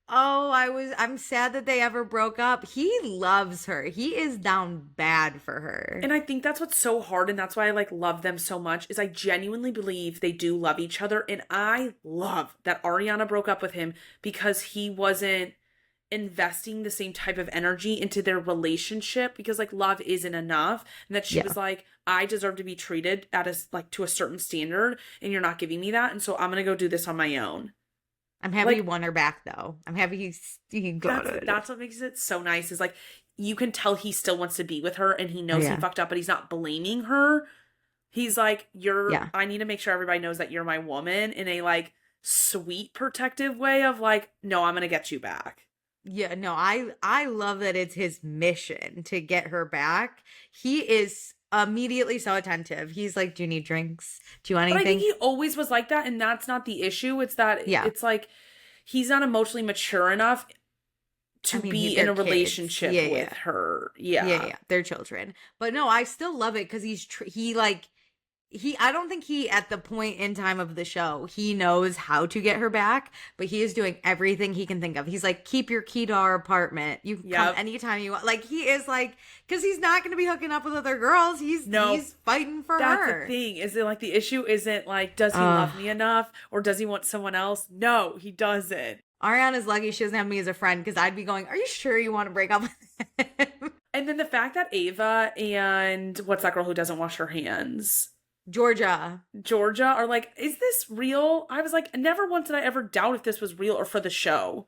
Oh, I'm sad that they ever broke up. He loves her. He is down bad for her. And I think that's what's so hard, and that's why I like love them so much, is I genuinely believe they do love each other. And I love that Ariana broke up with him because he wasn't investing the same type of energy into their relationship, because like love isn't enough, and that she Yeah. was like, I deserve to be treated at a like to a certain standard, and you're not giving me that, and so I'm gonna go do this on my own. I'm happy he Like won her back though. I'm happy he got it. that's what makes it so nice, is like you can tell he still wants to be with her, and he knows he Yeah. fucked up, but he's not blaming her. He's like, Yeah. I need to make sure everybody knows that you're my woman, in a like sweet protective way of like, no, I'm gonna get you back. Yeah, no, I love that it's his mission to get her back. He is immediately so attentive. He's like, "Do you need drinks? Do you want But I think anything?" he always was like that, and that's not the issue. It's that Yeah. it's like he's not emotionally mature enough to I mean, be they're in a kids. relationship Yeah, with yeah. her. Yeah, Yeah. yeah, they're children. But no, I still love it because he like I don't think he at the point in time of the show he knows how to get her back, but he is doing everything he can think of. He's like, keep your key to our apartment. You can come Yep. anytime you want. Like he is like, because he's not going to be hooking up with other girls. He's fighting for That's her. the thing. Is it like the issue isn't like, does he love me enough, or does he want someone else? No, he doesn't. Ariana's lucky she doesn't have me as a friend, because I'd be going, are you sure you want to break up with him? And then the fact that Ava and what's that girl who doesn't wash her hands? Georgia are like, is this real? I was like, never once did I ever doubt if this was real or for the show.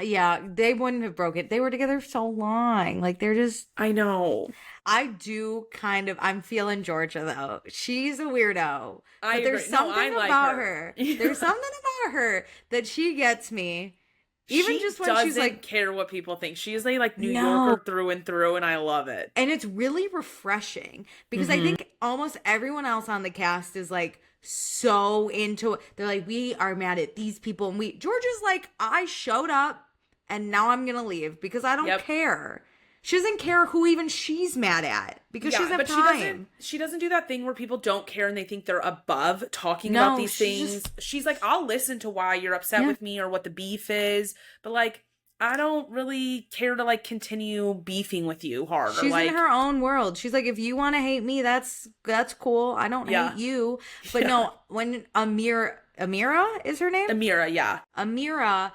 Yeah, they wouldn't have broke it. They were together so long. Like they're just I know. I'm feeling Georgia though. She's a weirdo. I But there's agree. No, something I like about her. her. There's something about her that she gets me. Even She just when doesn't she's like, care what people think. She is a like New No. Yorker through and through, and I love it. and it's really refreshing because I think almost everyone else on the cast is like so into it. They're like, we are mad at these people, and Georgia's like, I showed up and now I'm gonna leave because I don't Yep. care. She doesn't care who even she's mad at because she doesn't have time. She doesn't do that thing where people don't care and they think they're above talking No, about these she's things. just- She's like, I'll listen to why you're upset Yeah. with me or what the beef is, but like, I don't really care to like continue beefing with you hard. She's or like, in her own world. She's like, if you want to hate me, that's cool. I don't Yeah. hate you. But Yeah. no, when Amira is her name? Amira, yeah. Amira,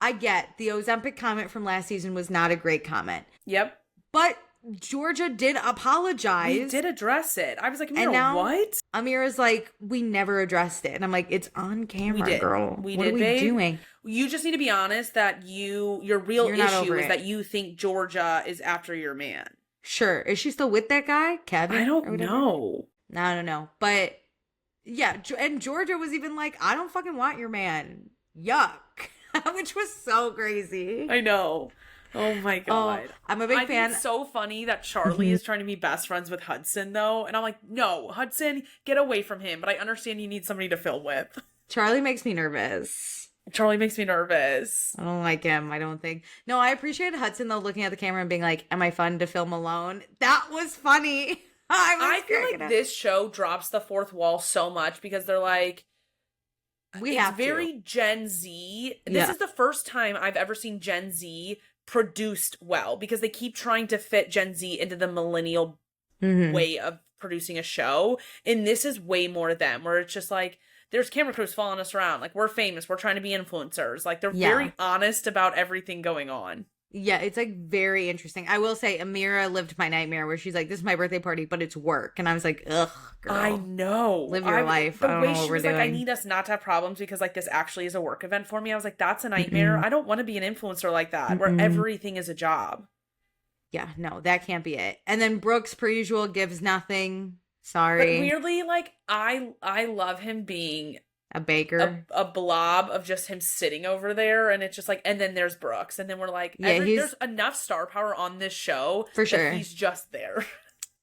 I get the Ozempic comment from last season was not a great comment. Yep. But Georgia did apologize. We did address it. I was like, Amira, And now what? Amira's like, we never addressed it. And I'm like, it's on camera, did. girl. We what did, are we babe. doing? You just need to be honest that your real You're not issue over is it. that you think Georgia is after your man. Sure. Is she still with that guy, Kevin? I or don't whatever? know. I don't know. But yeah, and Georgia was even like, I don't fucking want your man. Yuck. Which was so crazy. I know. Oh my god. I'm a big I fan. think it's so funny that Charlie is trying to be best friends with Hudson though. And I'm like, no, Hudson, get away from him. But I understand you need somebody to fill with. Charlie makes me nervous. Charlie makes me nervous. I don't like him, I don't think. No, I appreciated Hudson though looking at the camera and being like, am I fun to film alone? That was funny. I feel cracking like up. this show drops the fourth wall so much because they're like, We it's have to. very Gen Z. This Yeah. is the first time I've ever seen Gen Z produced well, because they keep trying to fit Gen Z into the millennial Mhm. way of producing a show. And this is way more them, where it's just like, there's camera crews following us around. Like, we're famous. We're trying to be influencers. Like, they're Yeah. very honest about everything going on. Yeah, it's like very interesting. I will say Amira lived my nightmare where she's like, this is my birthday party, but it's work. And I was like, ugh, girl. I know. Live your life. The I don't way know what she we're was like, I doing. need us not to have problems because like this actually is a work event for me. I was like, that's a nightmare. I don't want to be an influencer like that, where everything is a job. Yeah, no, that can't be it. And then Brooks, per usual, gives nothing. But Sorry. weirdly, like I love him being A baker. a blob of just him sitting over there, and it's just like, and then there's Brooks, and then we're like, Yeah, there's enough star power on this show For that sure. he's just there.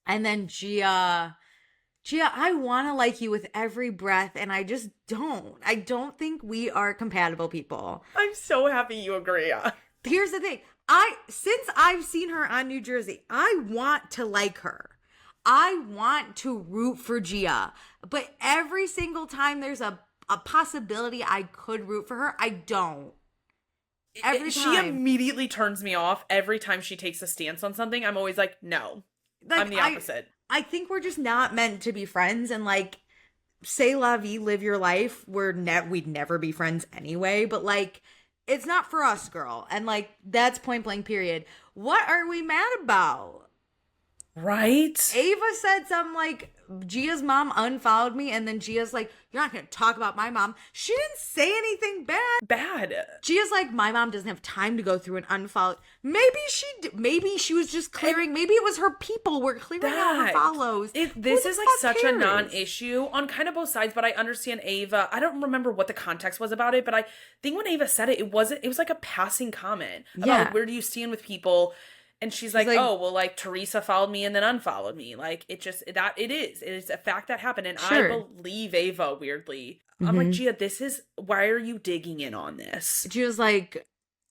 And then Gia, I want to like you with every breath, and I just don't. I don't think we are compatible people. I'm so happy you agree. Here's the thing. Since I've seen her on New Jersey, I want to like her. I want to root for Gia. But every single time there's a possibility I could root for her, I don't. Every She time. immediately turns me off every time she takes a stance on something. I'm always like, no, Like, I'm the opposite. I think we're just not meant to be friends, and like, say la vie, live your life. We'd never be friends anyway, but like, it's not for us, girl. And like, that's point blank period. What are we mad about? Right? Ava said something like, Gia's mom unfollowed me, and then Gia's like, you're not gonna talk about my mom. She didn't say anything bad. Bad. Gia's like, my mom doesn't have time to go through and unfollow. Maybe she was just clearing. Maybe it was her people were clearing out her follows. This is like such cares? a non-issue on kind of both sides, but I understand Ava. I don't remember what the context was about it, but I think when Ava said it, it was like a passing comment about like, where do you stand with people? And she's like, oh, well, like, Teresa followed me and then unfollowed me. Like, it is a fact that happened. And I believe Ava, weirdly. I'm like, Gia, why are you digging in on this? Gia's like,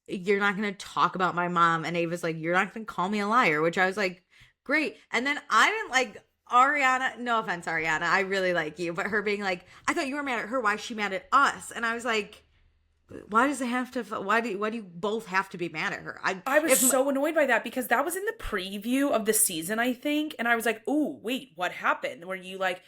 you're not going to talk about my mom. And Ava's like, you're not going to call me a liar, which I was like, great. And then I didn't like Ariana. No offense, Ariana. I really like you. But her being like, I thought you were mad at her. Why is she mad at us? And I was like, why does it have to? Why do you both have to be mad at her? I was so annoyed by that because that was in the preview of the season, I think, and I was like, "Ooh, wait, what happened?" Where you like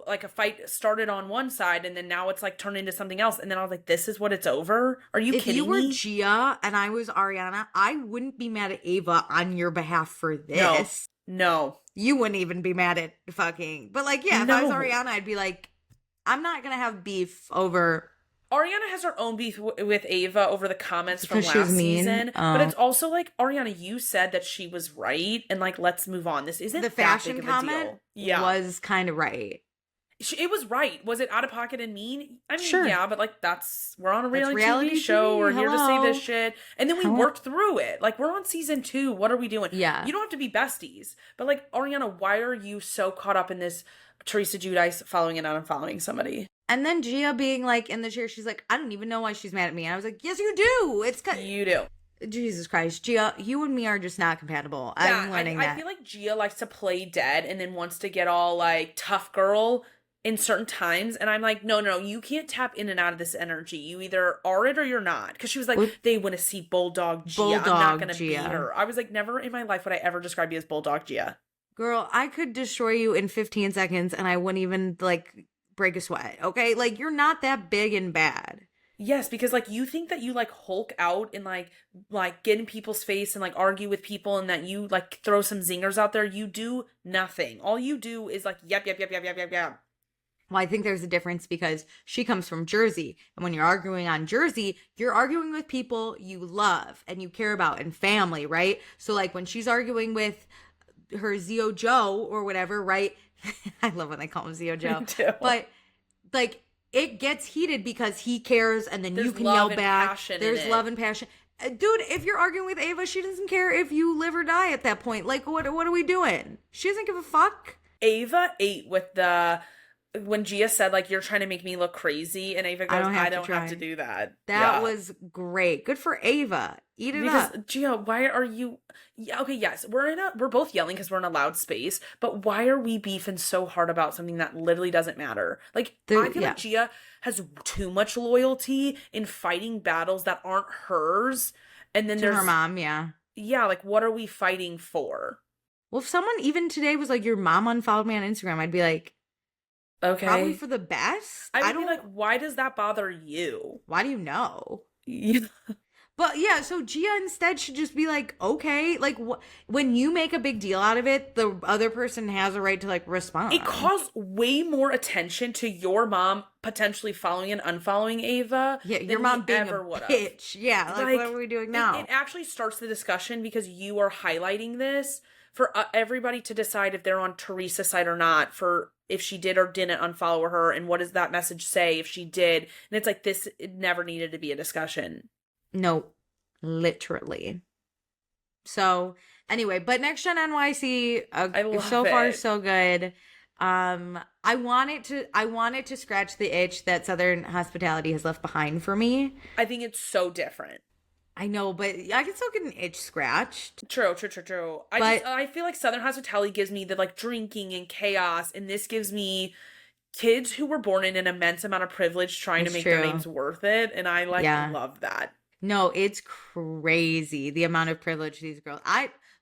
a fight started on one side and then now it's like turned into something else, and then I was like, "This is what it's over? Are you kidding me?" If you were Gia and I was Ariana, I wouldn't be mad at Ava on your behalf for this. No, you wouldn't even be mad at fucking. But like, yeah, if I was Ariana, I'd be like, I'm not gonna have beef over. Ariana has her own beef with Ava over the comments from last season. But it's also like, Ariana, you said that she was right. And like, let's move on. This isn't the fashion that big of a comment deal. Was kind of right. It was right. Was it out of pocket and mean? I mean, sure. Yeah, but like, we're on a reality TV show. We're here to say this shit. And then we worked through it. Like, we're on season 2. What are we doing? Yeah. You don't have to be besties. But like, Ariana, why are you so caught up in this Teresa Giudice following and unfollowing somebody? And then Gia being like in the chair, she's like, I don't even know why she's mad at me. And I was like, yes, you do. You do. Jesus Christ. Gia, you and me are just not compatible. Yeah, I'm learning that. I feel like Gia likes to play dead and then wants to get all like tough girl in certain times. And I'm like, no, you can't tap in and out of this energy. You either are it or you're not. Because she was like, they want to see Bulldog Gia. I'm not going to be her. I was like, never in my life would I ever describe you as Bulldog Gia. Girl, I could destroy you in 15 seconds and I wouldn't even like break a sweat, okay? Like, you're not that big and bad. Yes, because like you think that you like Hulk out and like get in people's face and like argue with people and that you like throw some zingers out there. You do nothing. All you do is like yep. Well, I think there's a difference because she comes from Jersey, and when you're arguing on Jersey, you're arguing with people you love and you care about and family, right? So like when she's arguing with her Zio Joe or whatever, right? I love when they call him Zio Joe. But like it gets heated because he cares and then you can yell back. There's love and passion. Dude, if you're arguing with Ava, she doesn't care if you live or die at that point. Like what are we doing? She doesn't give a fuck. Ava ate with when Gia said, like, you're trying to make me look crazy, and Ava goes, I don't have to do that. That was great. Good for Ava. Eat it up. Because, Gia, why are you... Yeah, okay, yes, we're both yelling because we're in a loud space, but why are we beefing so hard about something that literally doesn't matter? Like, I feel like Gia has too much loyalty in fighting battles that aren't hers, and then there's... her mom, yeah. Yeah, like, what are we fighting for? Well, if someone even today was like, your mom unfollowed me on Instagram, I'd be like... Okay. Probably for the best. I would be like, why does that bother you? Why do you know? But yeah, so Gia instead should just be like, okay, like when you make a big deal out of it, the other person has a right to like respond. It caused way more attention to your mom potentially following and unfollowing Ava. Yeah, your mom being a bitch. Yeah, like what are we doing now? It actually starts the discussion because you are highlighting this for everybody to decide if they're on Teresa's side or not, for if she did or didn't unfollow her, and what does that message say if she did. And it's like, it never needed to be a discussion. No, literally. So anyway, but Next Gen NYC, so far so good. I wanted to scratch the itch that Southern hospitality has left behind for me. I think it's so different. I know, but I can still get an itch scratched. True. I feel like Southern hospitality gives me the like drinking and chaos, and this gives me kids who were born in an immense amount of privilege trying to make their names worth it, and I love that. No, it's crazy the amount of privilege these girls.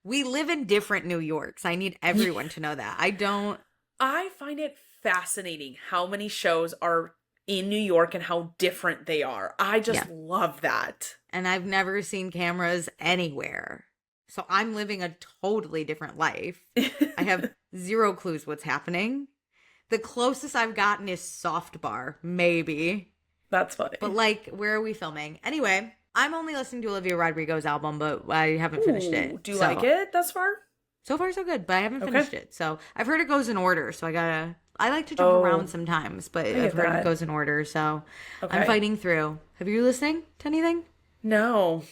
We live in different New Yorks. I need everyone to know that. I don't. I find it fascinating how many shows are in New York and how different they are. I just love that. And I've never seen cameras anywhere. So I'm living a totally different life. I have zero clues what's happening. The closest I've gotten is Soft Bar, maybe. That's funny. But like, where are we filming? Anyway, I'm only listening to Olivia Rodrigo's album, but I haven't finished it. Do you like it thus far? So far, so good, but I haven't finished it. So I've heard it goes in order. So I like to jump around sometimes, but I've heard it goes in order. So I'm fighting through. Have you listening to anything? No.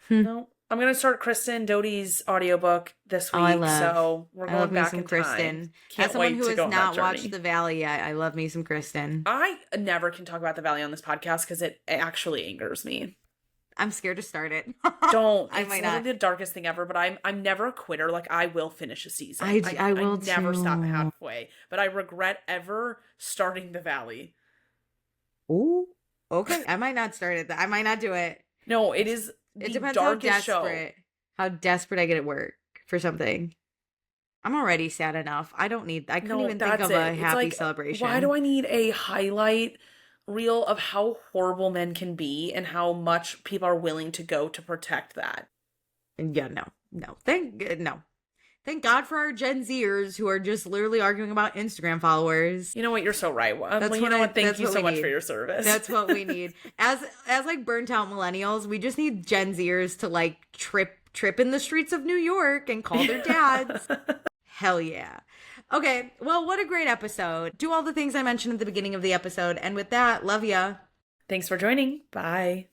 No. I'm going to start Kristen Doute's audiobook this week. So we're going back in Kristen. Can't As someone wait who to has go on that not watched journey. The Valley yet, I love me some Kristen. I never can talk about The Valley on this podcast because it actually angers me. I'm scared to start it. Don't. I It's might literally not. the darkest thing ever, but I'm never a quitter. Like, I will finish a season. I will never stop too. halfway. But I regret ever starting The Valley. Ooh, okay. I might not start it. I might not do it. No, it is It the depends how darkest show. desperate I get at work for something. I'm already sad enough. I couldn't even think that's of it. a It's happy like, celebration. why do I need a highlight reel of how horrible men can be and how much people are willing to go to protect that? Yeah, no. Thank God for our Gen Zers who are just literally arguing about Instagram followers. You know what? You're so right. That's Well, what thank you what so we much need. for your service. That's what we need. As like burnt out millennials, we just need Gen Zers to like trip in the streets of New York and call their dads. Hell yeah. Okay, well, what a great episode. Do all the things I mentioned at the beginning of the episode. And with that, love ya. Thanks for joining. Bye.